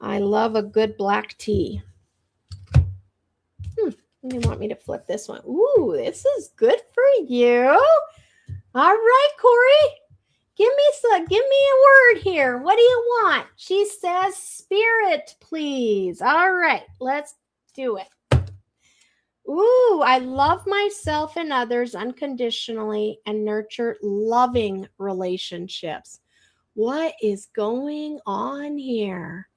I love a good black tea. You want me to flip this one? Ooh, this is good for you. All right, Corey. Give me a word here. What do you want? She says spirit, please. All right, let's do it. Ooh, I love myself and others unconditionally and nurture loving relationships. What is going on here?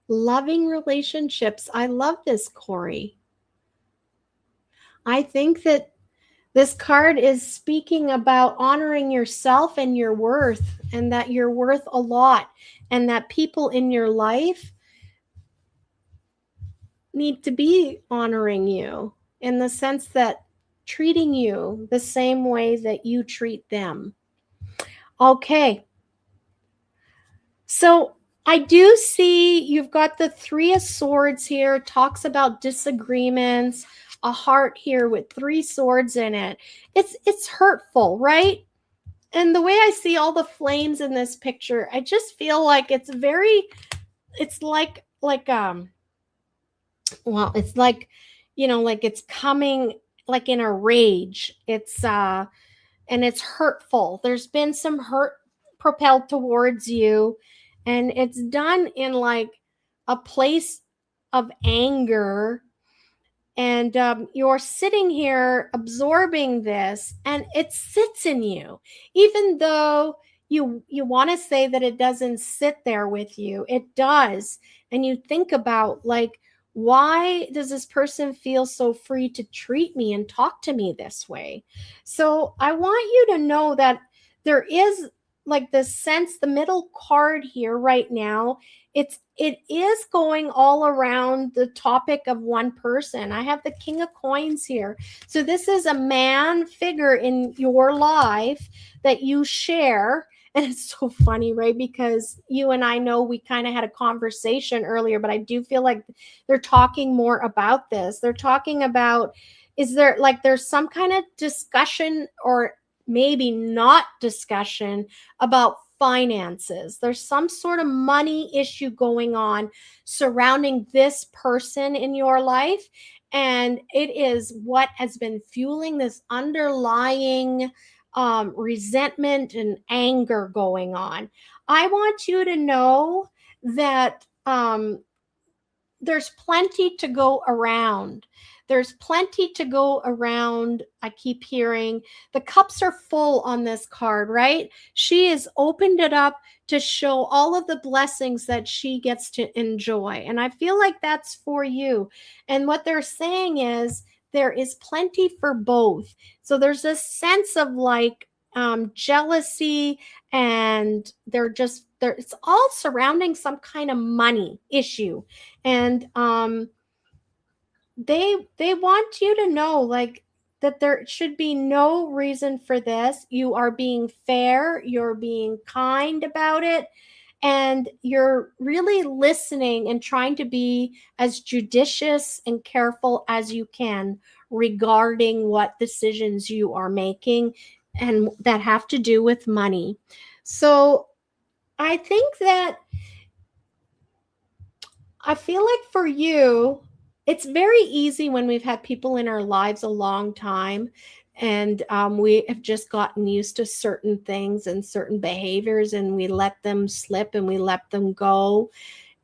Loving relationships. I love this, Corey. I think that this card is speaking about honoring yourself and your worth, and that you're worth a lot, and that people in your life need to be honoring you in the sense that treating you the same way that you treat them. Okay. So I do see you've got the Three of Swords here, talks about disagreements, a heart here with 3 swords in it. It's hurtful, right? And the way I see all the flames in this picture, I just feel like it's like well, it's like, like it's coming like in a rage. It's and it's hurtful. There's been some hurt propelled towards you, and it's done in like a place of anger. And you're sitting here absorbing this, and it sits in you, even though you want to say that it doesn't sit there with you. It does. And you think about, like, why does this person feel so free to treat me and talk to me this way? So I want you to know that there is like this sense, the middle card here right now, it is going all around the topic of one person. I have the King of Coins here. So this is a man figure in your life that you share. And it's so funny, right? Because you and I know we kind of had a conversation earlier, but I do feel like they're talking more about this. They're talking about, is there like there's some kind of discussion, or maybe not discussion, about finances. There's some sort of money issue going on surrounding this person in your life. And it is what has been fueling this underlying resentment and anger going on. I want you to know that there's plenty to go around. There's plenty to go around. I keep hearing the cups are full on this card, right? She has opened it up to show all of the blessings that she gets to enjoy. And I feel like that's for you. And what they're saying is there is plenty for both. So there's this sense of like jealousy, and it's all surrounding some kind of money issue. And they want you to know, like, that there should be no reason for this. You are being fair, you're being kind about it, and you're really listening and trying to be as judicious and careful as you can regarding what decisions you are making and that have to do with money. So I think that I feel like for you, it's very easy when we've had people in our lives a long time, and we have just gotten used to certain things and certain behaviors, and we let them slip and we let them go.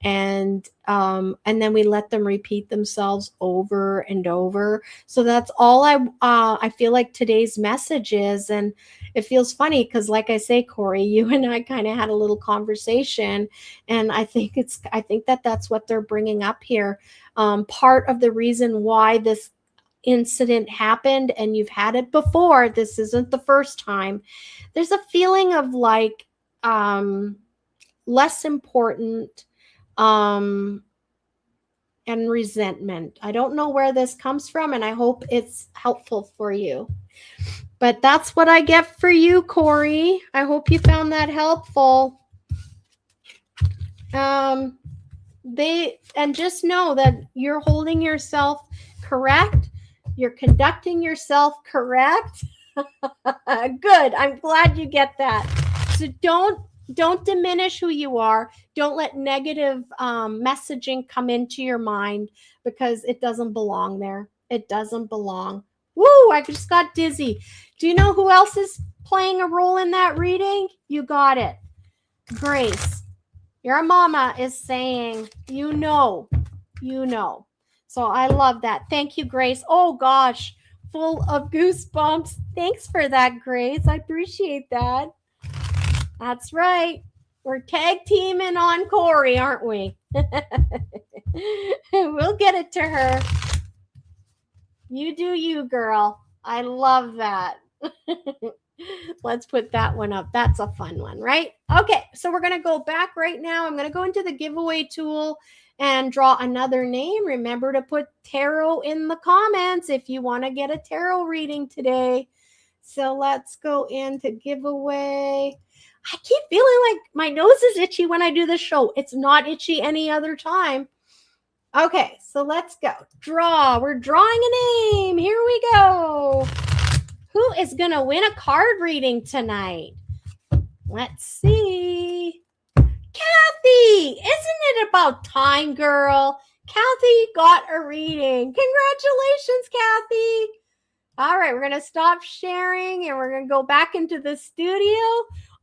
And then we let them repeat themselves over and over. So that's all I feel like today's message is. And it feels funny because, like I say, Corey, you and I kind of had a little conversation, and I think that's what they're bringing up here. Part of the reason why this incident happened, and you've had it before, this isn't the first time. There's a feeling of like less important, and resentment. I don't know where this comes from, and I hope it's helpful for you. But that's what I get for you, Corey. I hope you found that helpful. And just know that you're holding yourself correct. You're conducting yourself correct. Good. I'm glad you get that. So don't diminish who you are. Don't let negative messaging come into your mind, because it doesn't belong there. It doesn't belong. Woo, I just got dizzy. Do you know who else is playing a role in that reading? You got it. Grace. Your mama is saying, you know. So I love that. Thank you, Grace. Oh, gosh, full of goosebumps. Thanks for that, Grace. I appreciate that. That's right. We're tag teaming on Corey, aren't we? We'll get it to her. You do you, girl. I love that. Let's put that one up. That's a fun one, right? Okay, so we're going to go back right now. I'm going to go into the giveaway tool and draw another name. Remember to put tarot in the comments if you want to get a tarot reading today. So let's go into giveaway. I keep feeling like my nose is itchy when I do the show. It's not itchy any other time. Okay, so let's go. Draw. We're drawing a name. Here we go. Who is going to win a card reading tonight? Let's see. Kathy! Isn't it about time, girl? Kathy got a reading. Congratulations, Kathy. All right, we're going to stop sharing and we're going to go back into the studio.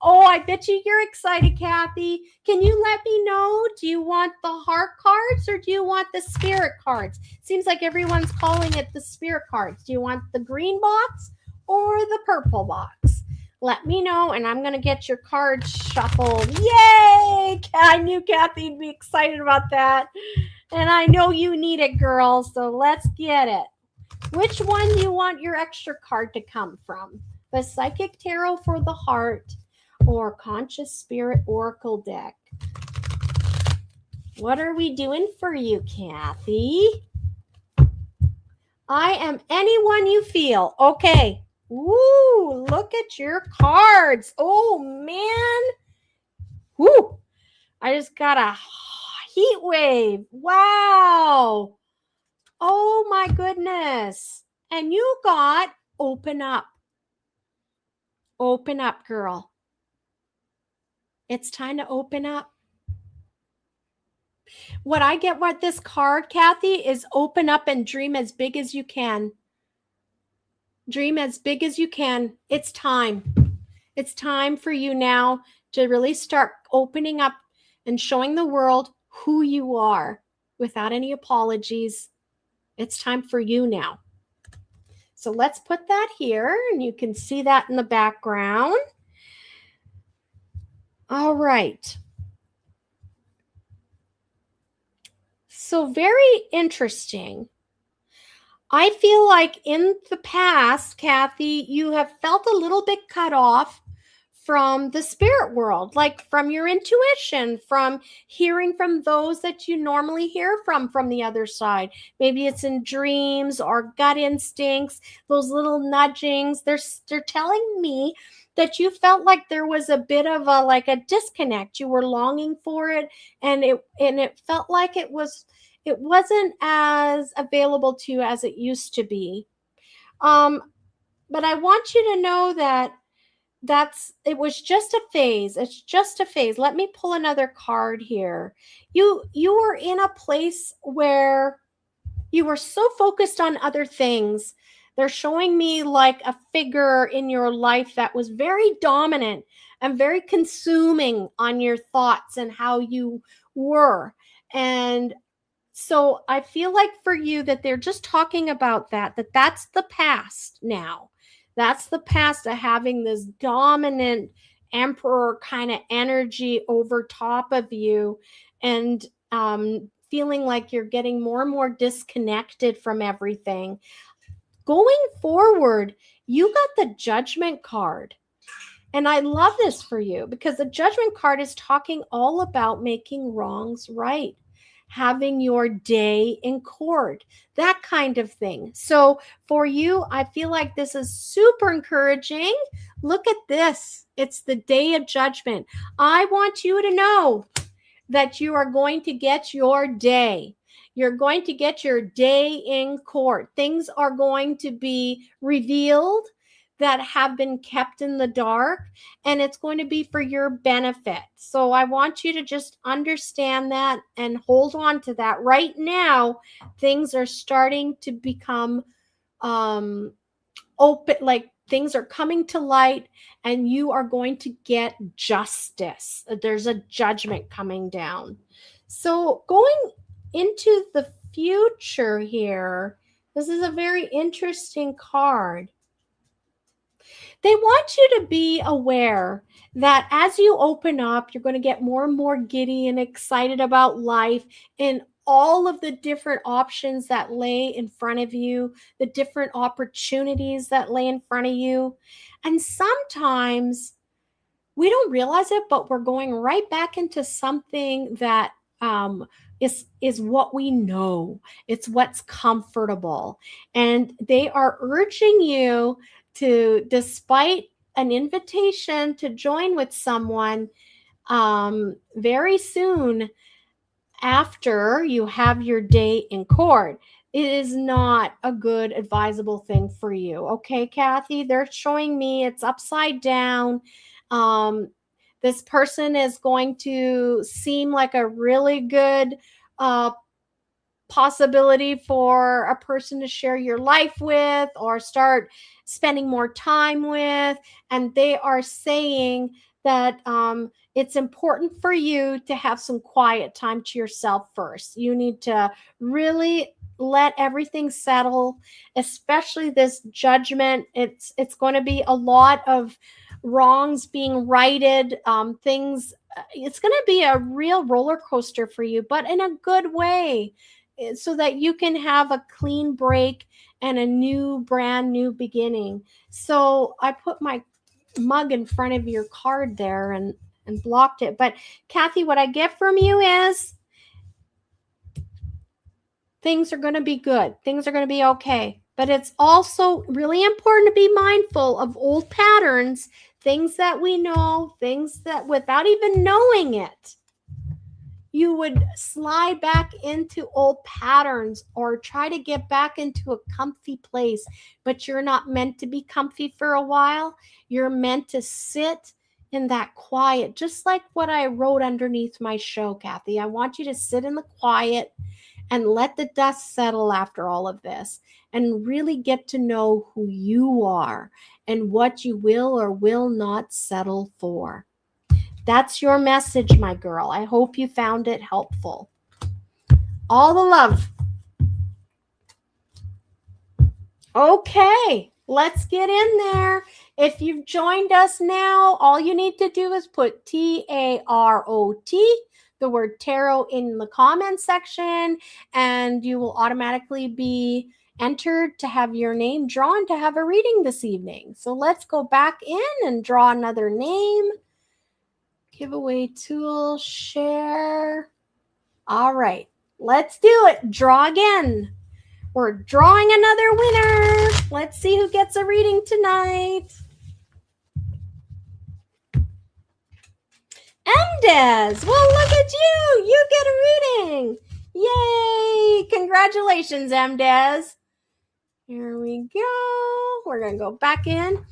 Oh, I bet you're excited, Kathy. Can you let me know? Do you want the heart cards or do you want the spirit cards? Seems like everyone's calling it the spirit cards. Do you want the green box or the purple box? Let me know, and I'm going to get your cards shuffled. Yay! I knew Kathy'd be excited about that. And I know you need it, girl, so let's get it. Which one do you want your extra card to come from? The Psychic Tarot for the heart or Conscious Spirit Oracle deck? What are we doing for you, Kathy? I am anyone you feel. Okay. Woo, look at your cards. Oh, man. Woo. I just got a heat wave. Wow. Oh, my goodness. And you got open up. Open up, girl. It's time to open up. What I get with this card, Kathy, is open up and dream as big as you can. Dream as big as you can. It's time. It's time for you now to really start opening up and showing the world who you are without any apologies. It's time for you now. So let's put that here, and you can see that in the background. All right. So very interesting. I feel like in the past, Kathy, you have felt a little bit cut off from the spirit world, like from your intuition, from hearing from those that you normally hear from the other side. Maybe it's in dreams or gut instincts, those little nudgings. They're telling me that you felt like there was a bit of a disconnect. You were longing for it, and it felt like it wasn't as available to you as it used to be. But I want you to know that it was just a phase. It's just a phase. Let me pull another card here. You were in a place where you were so focused on other things. They're showing me like a figure in your life that was very dominant and very consuming on your thoughts and how you were. And so I feel like for you that they're just talking about that's the past now. That's the past of having this dominant emperor kind of energy over top of you and feeling like you're getting more and more disconnected from everything. Going forward, you got the Judgment card. And I love this for you because the Judgment card is talking all about making wrongs right. having your day in court, that kind of thing. So for you, I feel like this is super encouraging. Look at this. It's the day of judgment. I want you to know that you are going to get your day. You're going to get your day in court. Things are going to be revealed that have been kept in the dark, and it's going to be for your benefit. So I want you to just understand that and hold on to that. Right now, things are starting to become open, like things are coming to light, and you are going to get justice. There's a judgment coming down. So going into the future here, this is a very interesting card. They want you to be aware that as you open up, you're going to get more and more giddy and excited about life and all of the different options that lay in front of you, the different opportunities that lay in front of you. And sometimes we don't realize it, but we're going right back into something that is what we know. It's what's comfortable. And they are urging you to, despite an invitation to join with someone very soon after you have your day in court, it is not a good advisable thing for you. Okay, Kathy, they're showing me it's upside down. This person is going to seem like a really good possibility for a person to share your life with or start spending more time with. And they are saying that it's important for you to have some quiet time to yourself first. You need to really let everything settle, especially this judgment. It's going to be a lot of wrongs being righted, things. It's going to be a real roller coaster for you, but in a good way, so that you can have a clean break and a brand new beginning. So I put my mug in front of your card there and blocked it. But Kathy, what I get from you is things are going to be good. Things are going to be okay. But it's also really important to be mindful of old patterns, things that we know, things that without even knowing it, you would slide back into old patterns or try to get back into a comfy place. But you're not meant to be comfy for a while. You're meant to sit in that quiet, just like what I wrote underneath my show, Kathy. I want you to sit in the quiet and let the dust settle after all of this and really get to know who you are and what you will or will not settle for. That's your message, my girl. I hope you found it helpful. All the love. Okay, let's get in there. If you've joined us now, all you need to do is put TAROT, the word tarot, in the comment section, and you will automatically be entered to have your name drawn to have a reading this evening. So let's go back in and draw another name. Giveaway tool, share. All right, let's do it. Draw again. We're drawing another winner. Let's see who gets a reading tonight. Mdez. Well, look at you. You get a reading. Yay. Congratulations, Mdez. Here we go. We're going to go back in.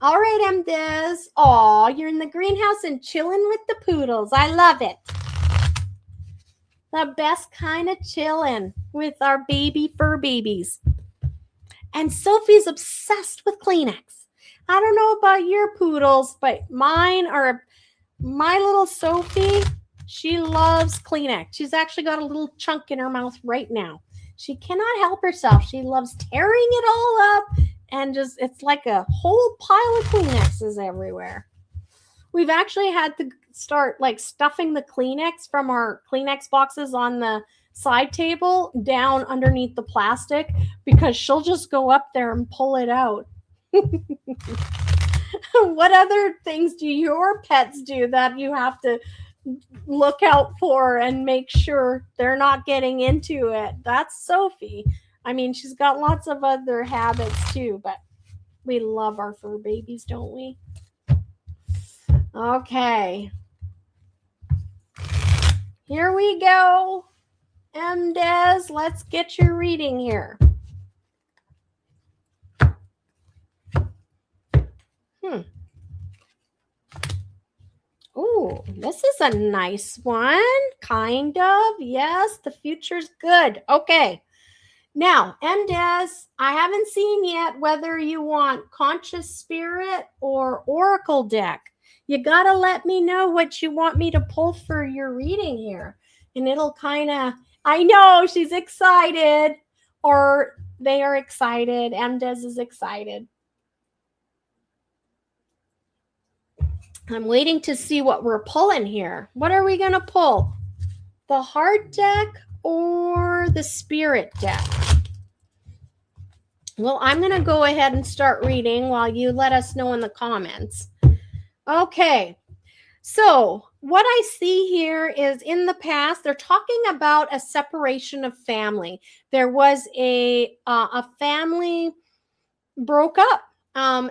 All right, Mdez. Aw, you're in the greenhouse and chilling with the poodles. I love it. The best kind of chilling with our baby fur babies. And Sophie's obsessed with Kleenex. I don't know about your poodles, but mine are, my little Sophie, she loves Kleenex. She's actually got a little chunk in her mouth right now. She cannot help herself. She loves tearing it all up. And just, it's like a whole pile of Kleenexes everywhere. We've actually had to start like stuffing the Kleenex from our Kleenex boxes on the side table down underneath the plastic because she'll just go up there and pull it out. What other things do your pets do that you have to look out for and make sure they're not getting into it. That's Sophie. I mean, she's got lots of other habits too, but we love our fur babies, don't we? Okay. Here we go. Des, let's get your reading here. Ooh, this is a nice one. Kind of. Yes, the future's good. Okay. Now, Des, I haven't seen yet whether you want Conscious Spirit or Oracle deck. You got to let me know what you want me to pull for your reading here. And it'll kind of, I know she's excited, or they are excited. Des is excited. I'm waiting to see what we're pulling here. What are we going to pull? The Heart deck or the Spirit deck? Well, I'm going to go ahead and start reading while you let us know in the comments. Okay. So what I see here is in the past, they're talking about a separation of family. There was a family broke up.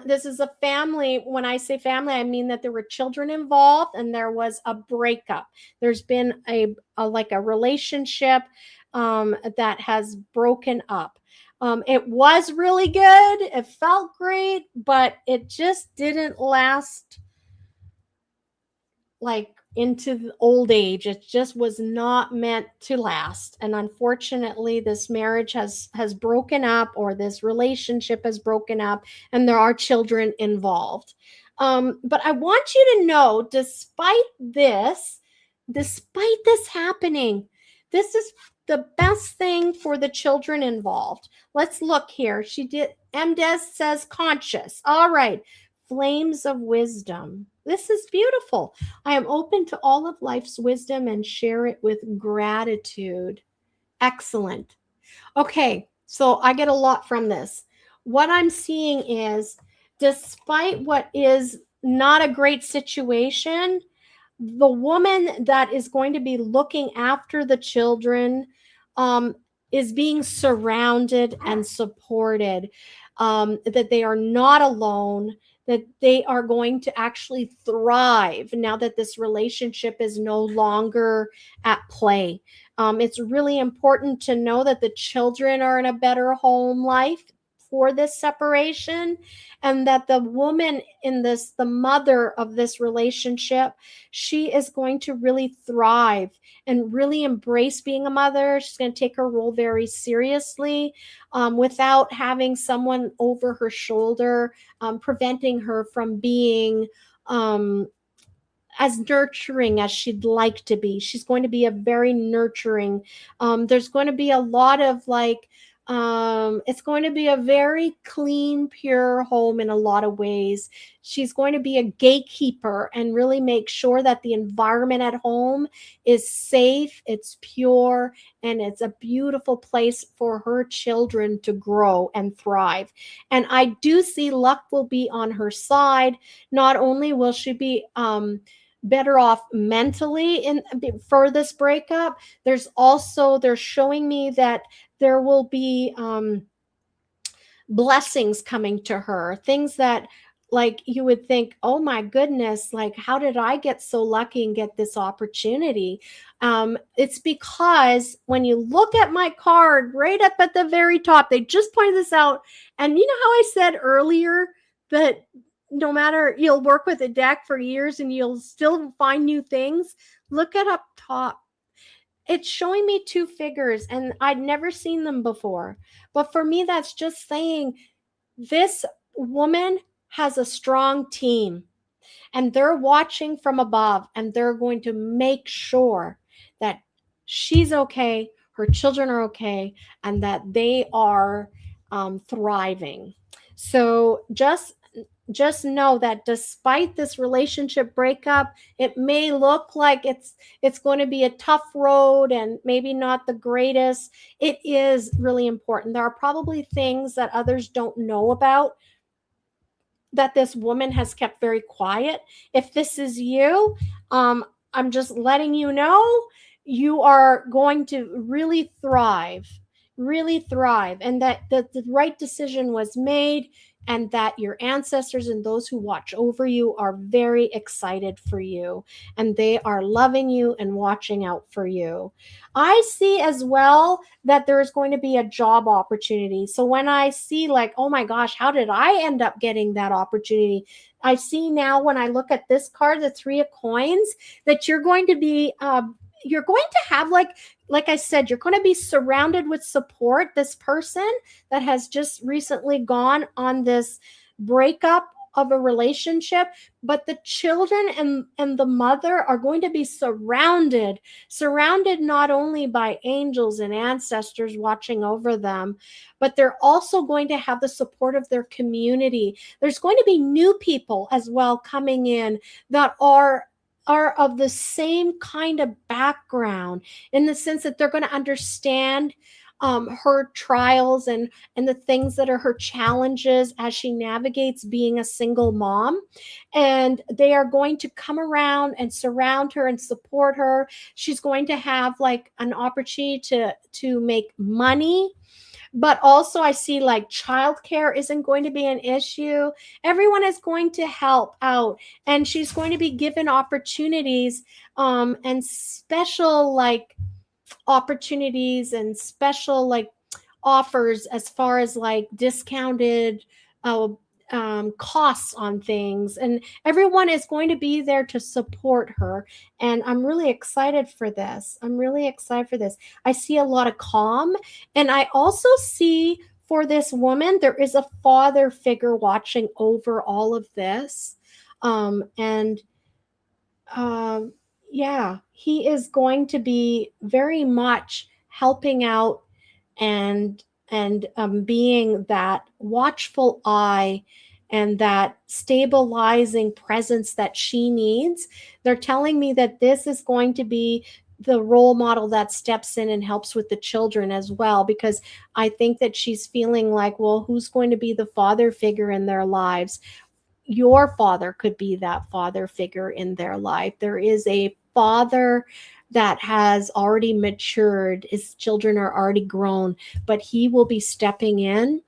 This is a family. When I say family, I mean that there were children involved and there was a breakup. There's been a relationship that has broken up. It was really good. It felt great, but it just didn't last like into the old age. It just was not meant to last. And unfortunately, this marriage has broken up, or this relationship has broken up, and there are children involved. But I want you to know, despite this happening, this is the best thing for the children involved. Let's look here. Des says conscious. All right. Flames of wisdom. This is beautiful. I am open to all of life's wisdom and share it with gratitude. Excellent. Okay, so I get a lot from this. What I'm seeing is, despite what is not a great situation, the woman that is going to be looking after the children is being surrounded and supported, that they are not alone, that they are going to actually thrive now that this relationship is no longer at play. It's really important to know that the children are in a better home life for this separation, and that the woman in this, the mother of this relationship, she is going to really thrive and really embrace being a mother. She's going to take her role very seriously, without having someone over her shoulder, preventing her from being as nurturing as she'd like to be. She's going to be a very nurturing. There's going to be a lot of it's going to be a very clean, pure home in a lot of ways. She's going to be a gatekeeper and really make sure that the environment at home is safe, it's pure, and it's a beautiful place for her children to grow and thrive. And I do see luck will be on her side. Not only will she be better off mentally for this breakup, they're showing me that there will be blessings coming to her, things that like you would think, oh my goodness, like how did I get so lucky and get this opportunity? It's because when you look at my card right up at the very top, they just pointed this out. And you know how I said earlier that no matter, you'll work with a deck for years and you'll still find new things. Look at up top. It's showing me two figures and I'd never seen them before. But for me, that's just saying this woman has a strong team and they're watching from above and they're going to make sure that she's okay, her children are okay, and that they are thriving. So just know that despite this relationship breakup, it may look like it's going to be a tough road and maybe not the greatest. It is really important. There are probably things that others don't know about that this woman has kept very quiet. If this is you, I'm just letting you know you are going to really thrive, and that the right decision was made, and that your ancestors and those who watch over you are very excited for you, and they are loving you and watching out for you. I see as well that there's going to be a job opportunity. So when I see like, oh my gosh, how did I end up getting that opportunity? I see now when I look at this card, the 3 of coins, that you're going to be you're going to have like I said, you're going to be surrounded with support. This person that has just recently gone on this breakup of a relationship, but the children and the mother are going to be surrounded not only by angels and ancestors watching over them, but they're also going to have the support of their community. There's going to be new people as well coming in that are of the same kind of background, in the sense that they're going to understand her trials and the things that are her challenges as she navigates being a single mom. And they are going to come around and surround her and support her. She's going to have like an opportunity to make money. But also I see like childcare isn't going to be an issue. Everyone is going to help out, and she's going to be given opportunities and special like opportunities and special like offers as far as like discounted costs on things, and everyone is going to be there to support her. And I'm really excited for this. I see a lot of calm, and I also see for this woman there is a father figure watching over all of this. And yeah, he is going to be very much helping out and being that watchful eye and that stabilizing presence that she needs. They're telling me that this is going to be the role model that steps in and helps with the children as well, because I think that she's feeling like, well, who's going to be the father figure in their lives? Your father could be that father figure in their life. There is a father that has already matured. His children are already grown, but he will be stepping in,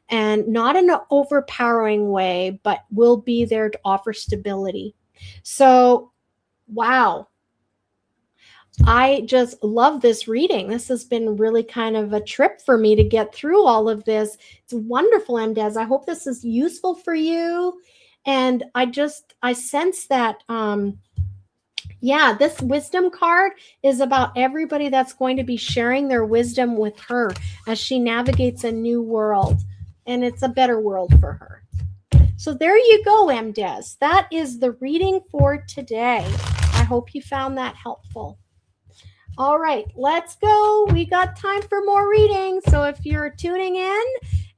and not in an overpowering way, but will be there to offer stability. So, wow. I just love this reading. This has been really kind of a trip for me to get through all of this. It's wonderful, MDes. I hope this is useful for you. And I sense that, yeah, this wisdom card is about everybody that's going to be sharing their wisdom with her as she navigates a new world. And it's a better world for her. So there you go, MDes. That is the reading for today. I hope you found that helpful. All right, let's go. We got time for more reading. So if you're tuning in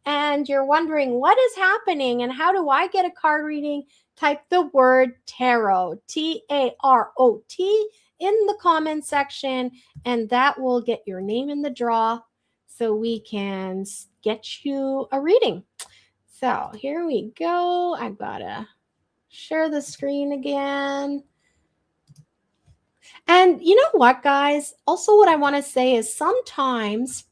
and you're wondering what is happening and how do I get a card reading, type the word tarot, T-A-R-O-T, in the comment section, and that will get your name in the draw so we can get you a reading. So here we go. I gotta share the screen again. And you know what, guys? Also, what I want to say is sometimes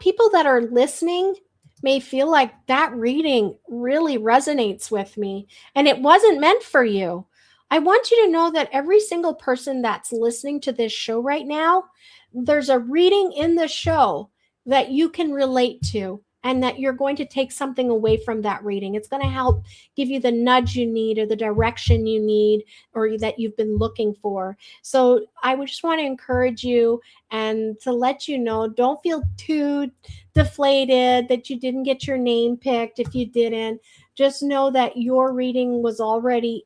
people that are listening may feel like that reading really resonates with me and it wasn't meant for you. I want you to know that every single person that's listening to this show right now, there's a reading in the show that you can relate to, and that you're going to take something away from that reading. It's going to help give you the nudge you need or the direction you need or that you've been looking for. So I would just want to encourage you and to let you know, don't feel too deflated that you didn't get your name picked if you didn't. Just know that your reading was already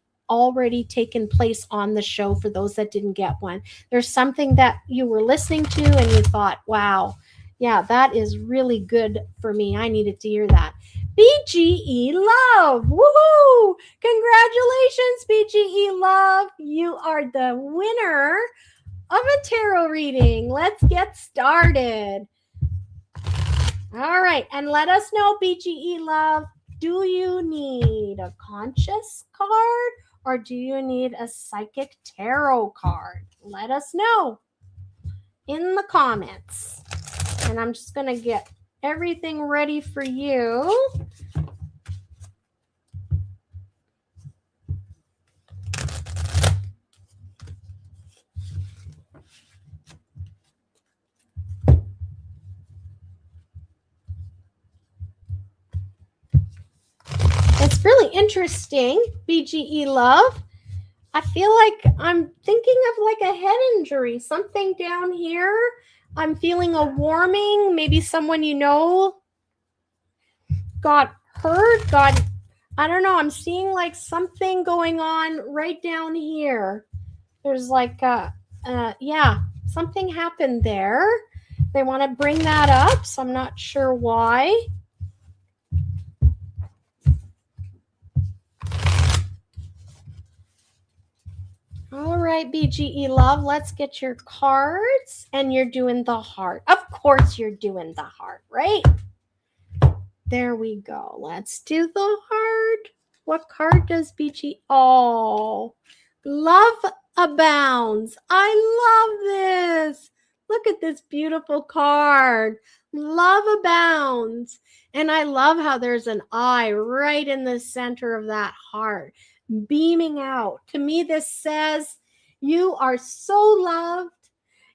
taken place on the show for those that didn't get one. There's something that you were listening to and you thought, wow, yeah, that is really good for me. I needed to hear that. BGE Love. Woohoo! Congratulations, BGE Love. You are the winner of a tarot reading. Let's get started. All right. And let us know, BGE Love, do you need a conscious card or do you need a psychic tarot card? Let us know in the comments. And I'm just going to get everything ready for you. It's really interesting, BGE love. I feel like I'm thinking of like a head injury, something down here. I'm feeling a warming. Maybe someone you know got hurt, I don't know. I'm seeing like something going on right down here. There's like, yeah, something happened there. They want to bring that up, so I'm not sure why. All right, BGE love, let's get your cards. And you're doing the heart. Of course you're doing the heart, right? There we go. Let's do the heart. What card does BGE? Oh, love abounds. I love this. Look at this beautiful card. Love abounds. And I love how there's an eye right in the center of that heart, beaming out. To me, this says you are so loved.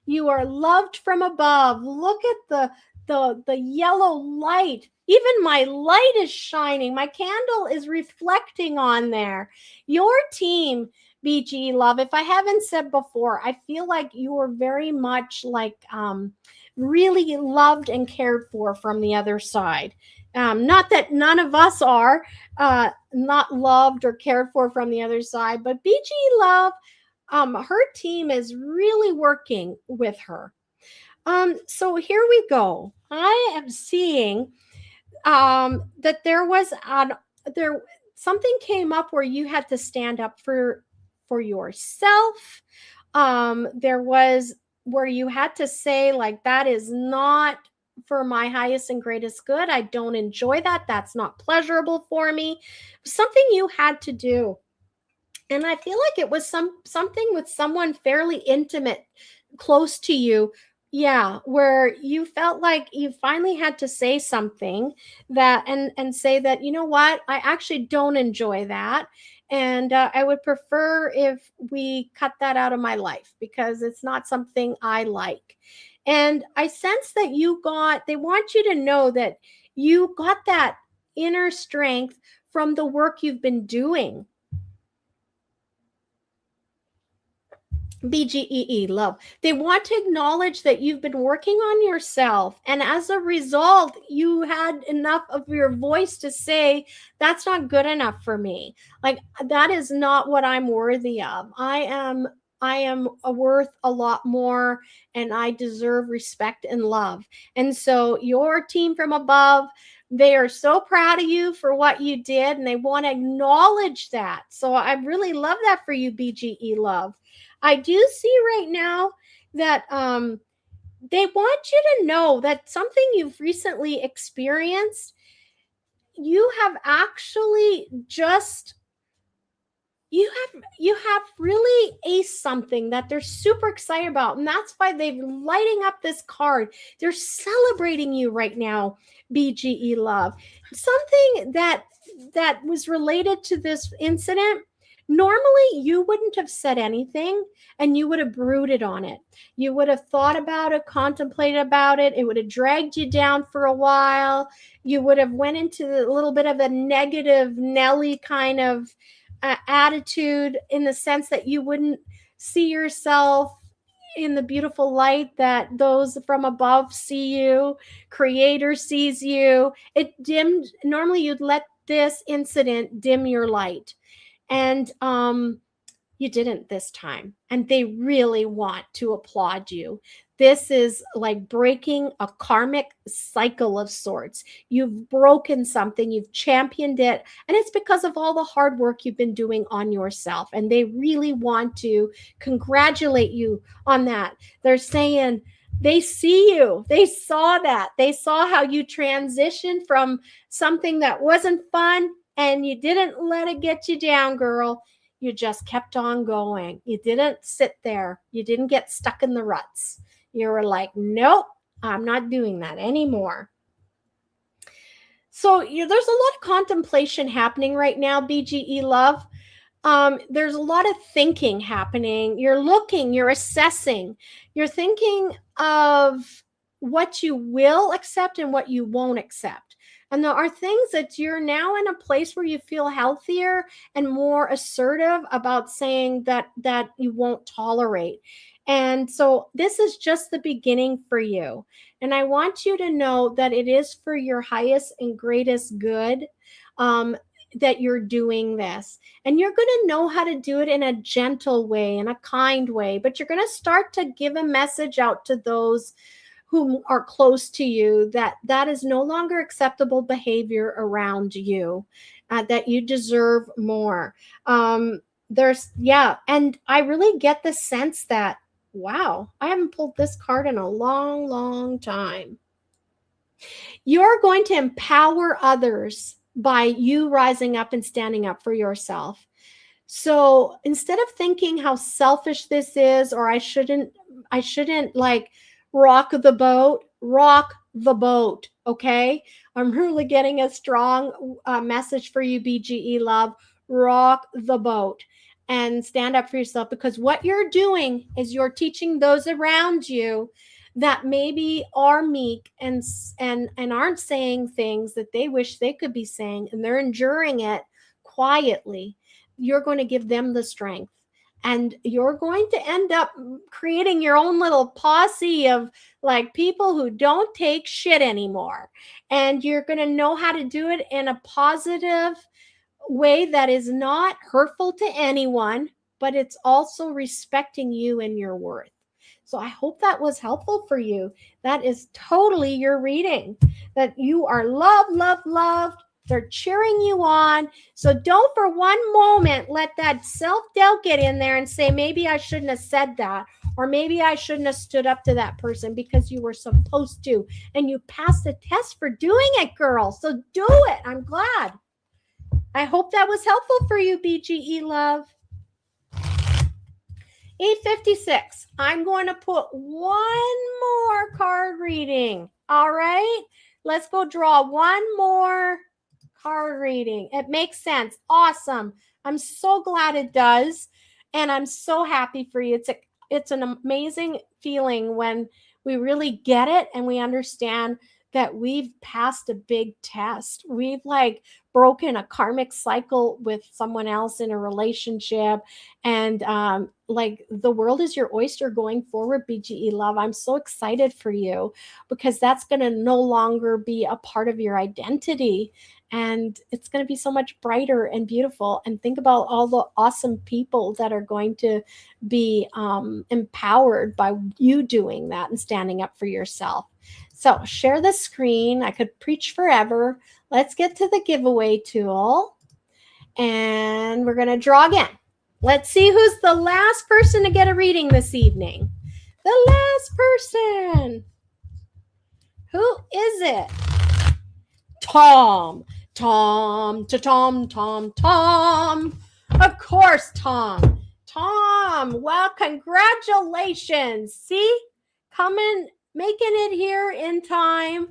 You are loved from above. Look at the yellow light. Even my light is shining. My candle is reflecting on there. Your team, BG love, if I haven't said before, I feel like you are very much like really loved and cared for from the other side. Not that none of us are not loved or cared for from the other side, but BG love, her team is really working with her. So here we go. I am seeing that there was something came up where you had to stand up for yourself. There was where you had to say, like, that is not for my highest and greatest good. I don't enjoy that. That's not pleasurable for me. Something you had to do. And I feel like it was something with someone fairly intimate, close to you. Yeah, where you felt like you finally had to say something that and say that, you know what, I actually don't enjoy that. And I would prefer if we cut that out of my life because it's not something I like. And I sense that they want you to know that you got that inner strength from the work you've been doing. BGEE love. They want to acknowledge that you've been working on yourself. And as a result, you had enough of your voice to say, that's not good enough for me. Like, that is not what I'm worthy of. I am worth a lot more, and I deserve respect and love. And so your team from above, they are so proud of you for what you did, and they want to acknowledge that. So I really love that for you, BGE love. I do see right now that they want you to know that something you've recently experienced, you have actually just you have really aced something that they're super excited about, and that's why they're lighting up this card. They're celebrating you right now, BGE love. Something that was related to this incident. Normally, you wouldn't have said anything, and you would have brooded on it. You would have thought about it, contemplated about it. It would have dragged you down for a while. You would have went into a little bit of a negative Nelly kind of attitude, in the sense that you wouldn't see yourself in the beautiful light that those from above see you, Creator sees you. It dimmed. Normally, you'd let this incident dim your light. And you didn't this time. And they really want to applaud you. This is like breaking a karmic cycle of sorts. You've broken something, you've championed it, and it's because of all the hard work you've been doing on yourself. And they really want to congratulate you on that. They're saying they see you. They saw that. They saw how you transitioned from something that wasn't fun, and you didn't let it get you down, girl. You just kept on going. You didn't sit there. You didn't get stuck in the ruts. You were like, nope, I'm not doing that anymore. So there's a lot of contemplation happening right now, BGE love. There's a lot of thinking happening. You're looking, you're assessing, you're thinking of what you will accept and what you won't accept. And there are things that you're now in a place where you feel healthier and more assertive about saying that you won't tolerate. And so this is just the beginning for you. And I want you to know that it is for your highest and greatest good that you're doing this. And you're going to know how to do it in a gentle way, in a kind way. But you're going to start to give a message out to those who are close to you that is no longer acceptable behavior around you, that you deserve more. And I really get the sense that, wow, I haven't pulled this card in a long, long time. You're going to empower others by you rising up and standing up for yourself. So instead of thinking how selfish this is, or I shouldn't like rock the boat, okay? I'm really getting a strong message for you, BGE love. Rock the boat and stand up for yourself, because what you're doing is you're teaching those around you that maybe are meek and aren't saying things that they wish they could be saying, and they're enduring it quietly. You're going to give them the strength. And you're going to end up creating your own little posse of like people who don't take shit anymore. And you're going to know how to do it in a positive way that is not hurtful to anyone, but it's also respecting you and your worth. So I hope that was helpful for you. That is totally your reading, that you are loved, loved, loved. They're cheering you on. So don't for one moment let that self-doubt get in there and say, maybe I shouldn't have said that, or maybe I shouldn't have stood up to that person, because you were supposed to. And you passed the test for doing it, girl. So do it. I'm glad. I hope that was helpful for you, BGE love. 8:56. I'm going to put one more card reading. All right. Let's go draw one more card reading. It makes sense. Awesome. I'm so glad it does. And I'm so happy for you. It's an amazing feeling when we really get it and we understand that we've passed a big test. We've like broken a karmic cycle with someone else in a relationship. And like the world is your oyster going forward, BGE love. I'm so excited for you, because that's going to no longer be a part of your identity. And it's going to be so much brighter and beautiful. And think about all the awesome people that are going to be empowered by you doing that and standing up for yourself. So share the screen. I could preach forever. Let's get to the giveaway tool. And we're going to draw again. Let's see who's the last person to get a reading this evening. The last person. Who is it? Tom. Tom. Of course, Tom. Tom, well, congratulations. See? Coming, making it here in time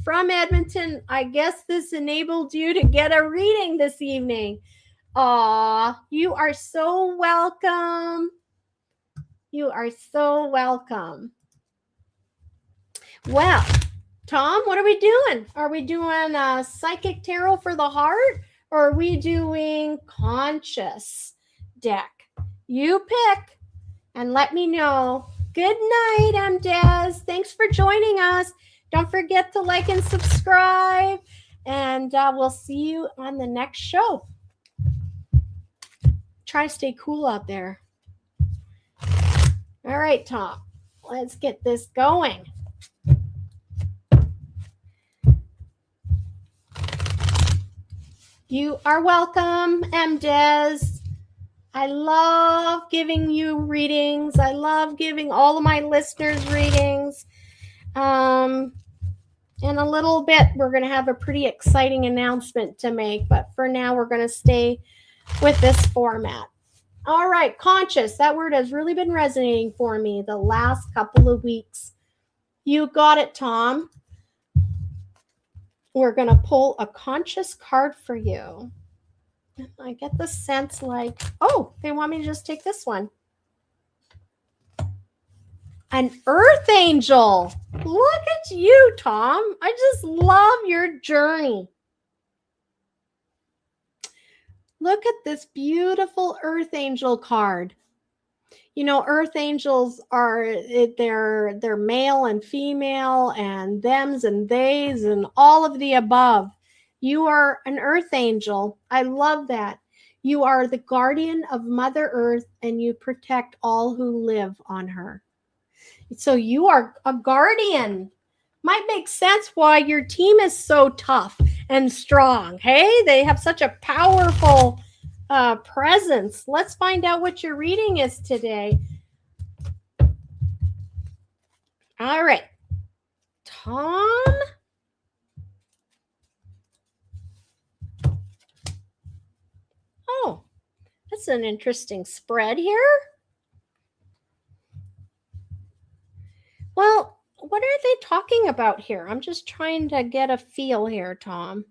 from Edmonton. I guess this enabled you to get a reading this evening. Aw, you are so welcome. You are so welcome. Well, Tom, what are we doing? Are we doing a psychic tarot for the heart, or are we doing conscious deck? You pick and let me know. Good night, I'm Des. Thanks for joining us. Don't forget to like and subscribe, and we'll see you on the next show. Try to stay cool out there. All right, Tom, let's get this going. You are welcome, M. Des. I love giving you readings. I love giving all of my listeners readings. In a little bit, we're going to have a pretty exciting announcement to make. But for now, we're going to stay with this format. All right, conscious. That word has really been resonating for me the last couple of weeks. You got it, Tom. We're going to pull a conscious card for you. I get the sense like, oh, they want me to just take this one. An earth angel. Look at you, Tom. I just love your journey. Look at this beautiful earth angel card. You know, earth angels are, they're male and female and thems and theys and all of the above. You are an earth angel. I love that. You are the guardian of Mother Earth and you protect all who live on her. So you are a guardian. Might make sense why your team is so tough and strong. Hey, they have such a powerful presence. Let's find out what your reading is today. All right, Tom. Oh, that's an interesting spread here. Well, what are they talking about here? I'm just trying to get a feel here, Tom.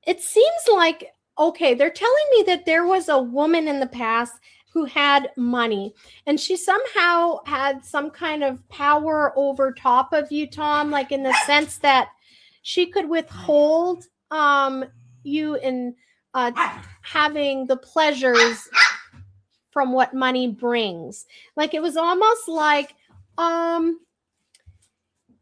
It seems like, okay, they're telling me that there was a woman in the past who had money and she somehow had some kind of power over top of you, Tom, like in the sense that she could withhold you in having the pleasures from what money brings. Like it was almost like,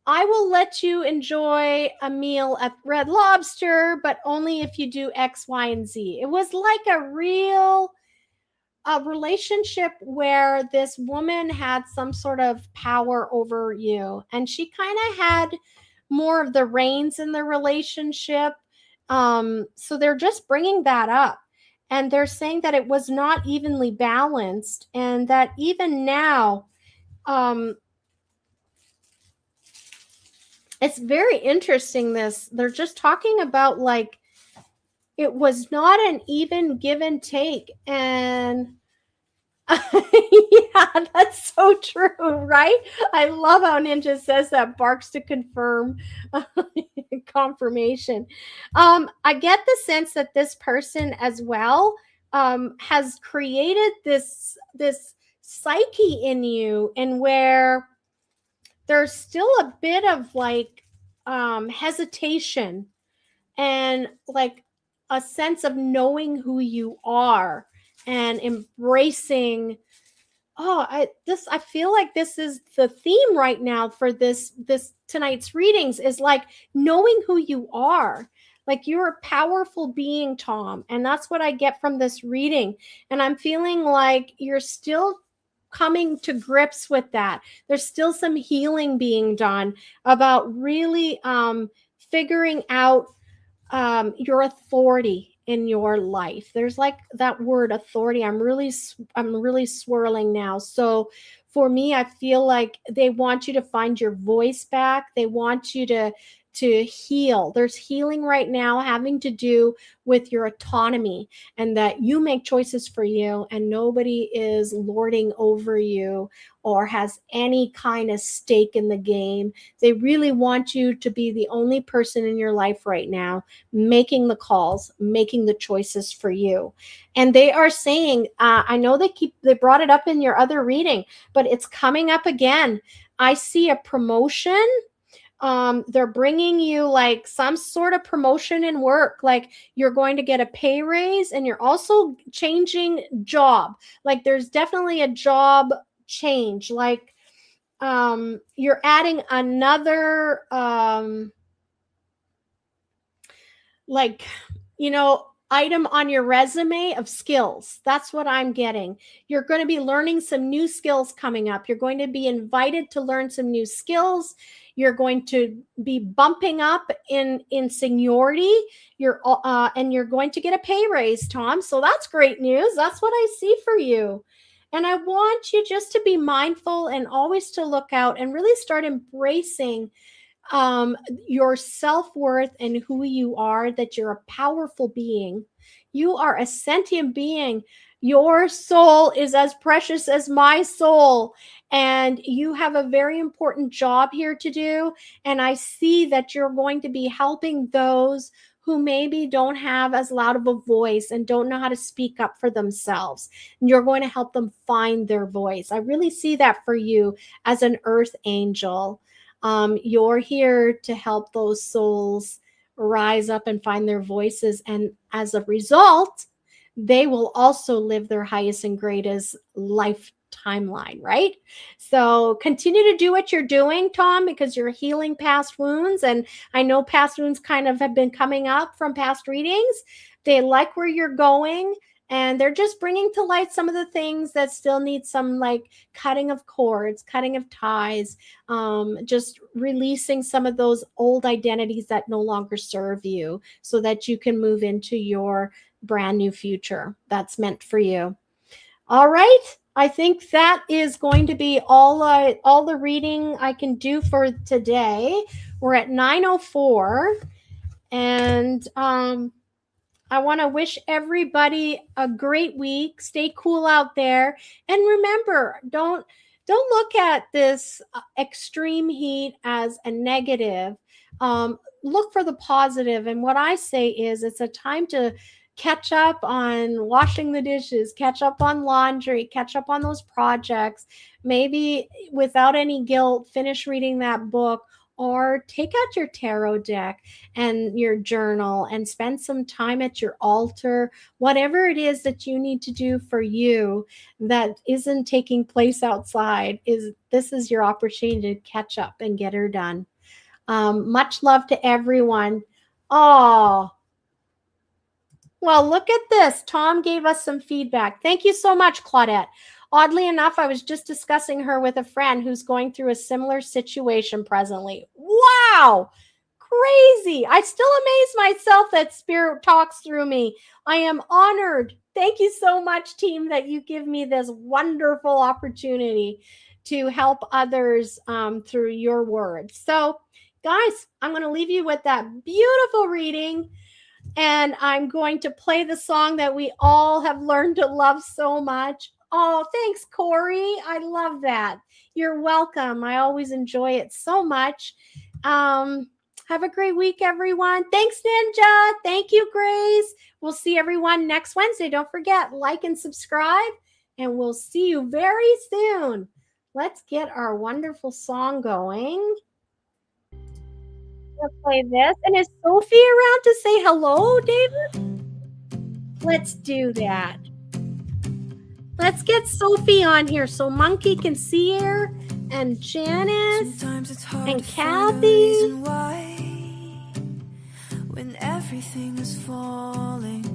I will let you enjoy a meal at Red Lobster, but only if you do X, Y, and Z. It was like a real relationship where this woman had some sort of power over you, and she kind of had more of the reins in the relationship. So they're just bringing that up. And they're saying that it was not evenly balanced, and that even now, it's very interesting. They're just talking about like it was not an even give and take. And yeah, that's so true, right? I love how Ninja says that, barks to confirm confirmation. I get the sense that this person as well has created this psyche in you, and where there's still a bit of like hesitation and like a sense of knowing who you are and embracing. I feel like this is the theme right now for this tonight's readings, is like knowing who you are. Like you're a powerful being, Tom, and that's what I get from this reading. And I'm feeling like you're still coming to grips with that. There's still some healing being done about really figuring out your authority in your life. There's like that word authority. I'm really swirling now. So for me, I feel like they want you to find your voice back. They want you to heal. There's healing right now having to do with your autonomy, and that you make choices for you and nobody is lording over you or has any kind of stake in the game. They really want you to be the only person in your life right now making the calls, making the choices for you. And they are saying, I know they brought it up in your other reading, but it's coming up again. I see a promotion. They're bringing you like some sort of promotion in work, like you're going to get a pay raise, and you're also changing job. Like there's definitely a job change. Like you're adding another like, item on your resume of skills. That's what I'm getting. You're going to be learning some new skills coming up. You're going to be invited to learn some new skills. You're going to be bumping up in seniority. And you're going to get a pay raise, Tom. So that's great news. That's what I see for you. And I want you just to be mindful and always to look out and really start embracing your self-worth and who you are, that you're a powerful being. You are a sentient being. Your soul is as precious as my soul, and you have a very important job here to do. And I see that you're going to be helping those who maybe don't have as loud of a voice and don't know how to speak up for themselves. And you're going to help them find their voice. I really see that for you as an earth angel. You're here to help those souls rise up and find their voices. And as a result, they will also live their highest and greatest life timeline, right? So continue to do what you're doing, Tom, because you're healing past wounds. And I know past wounds kind of have been coming up from past readings. They like where you're going. And they're just bringing to light some of the things that still need some like cutting of cords, cutting of ties, just releasing some of those old identities that no longer serve you so that you can move into your brand new future that's meant for you. All right. I think that is going to be all the reading I can do for today. We're at 9:04, and I want to wish everybody a great week. Stay cool out there. And remember, don't look at this extreme heat as a negative. Look for the positive. And what I say is it's a time to catch up on washing the dishes, catch up on laundry, catch up on those projects. Maybe without any guilt, finish reading that book, or take out your tarot deck and your journal and spend some time at your altar. Whatever it is that you need to do for you that isn't taking place outside, this is your opportunity to catch up and get her done. Much love to everyone. Oh, well, look at this. Tom gave us some feedback. Thank you so much, Claudette. Oddly enough, I was just discussing her with a friend who's going through a similar situation presently. Wow, crazy. I still amaze myself that Spirit talks through me. I am honored. Thank you so much, team, that you give me this wonderful opportunity to help others through your words. So, guys, I'm going to leave you with that beautiful reading. And I'm going to play the song that we all have learned to love so much. Oh, thanks, Corey. I love that. You're welcome. I always enjoy it so much. Have a great week, everyone. Thanks, Ninja. Thank you, Grace. We'll see everyone next Wednesday. Don't forget, like and subscribe, and we'll see you very soon. Let's get our wonderful song going. Let's play this. And is Sophie around to say hello, David? Let's do that. Let's get Sophie on here so Monkey can see her, and Janice and Kathy. When everything is falling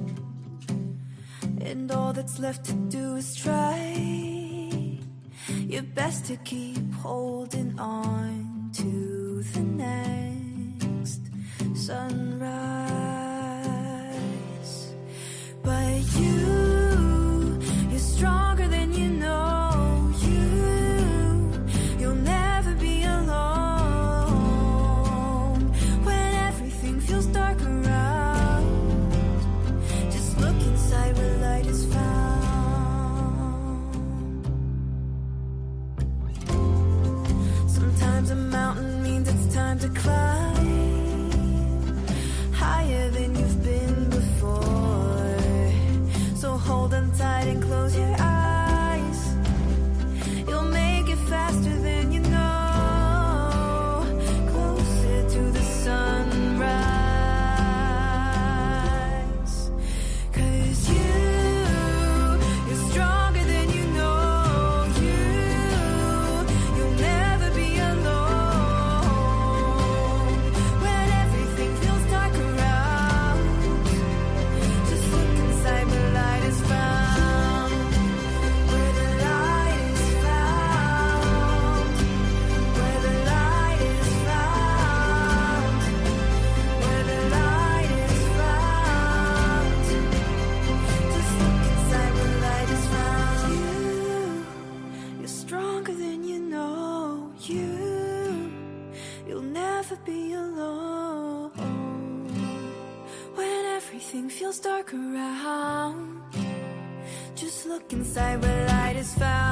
and all that's left to do is try your best to keep holding on to the next sunrise. But you're stronger than you know. You'll never be alone when everything feels dark around. Just look inside where light is found. Sometimes a mountain means it's time to climb higher. never be alone. When everything feels dark around, just look inside where light is found.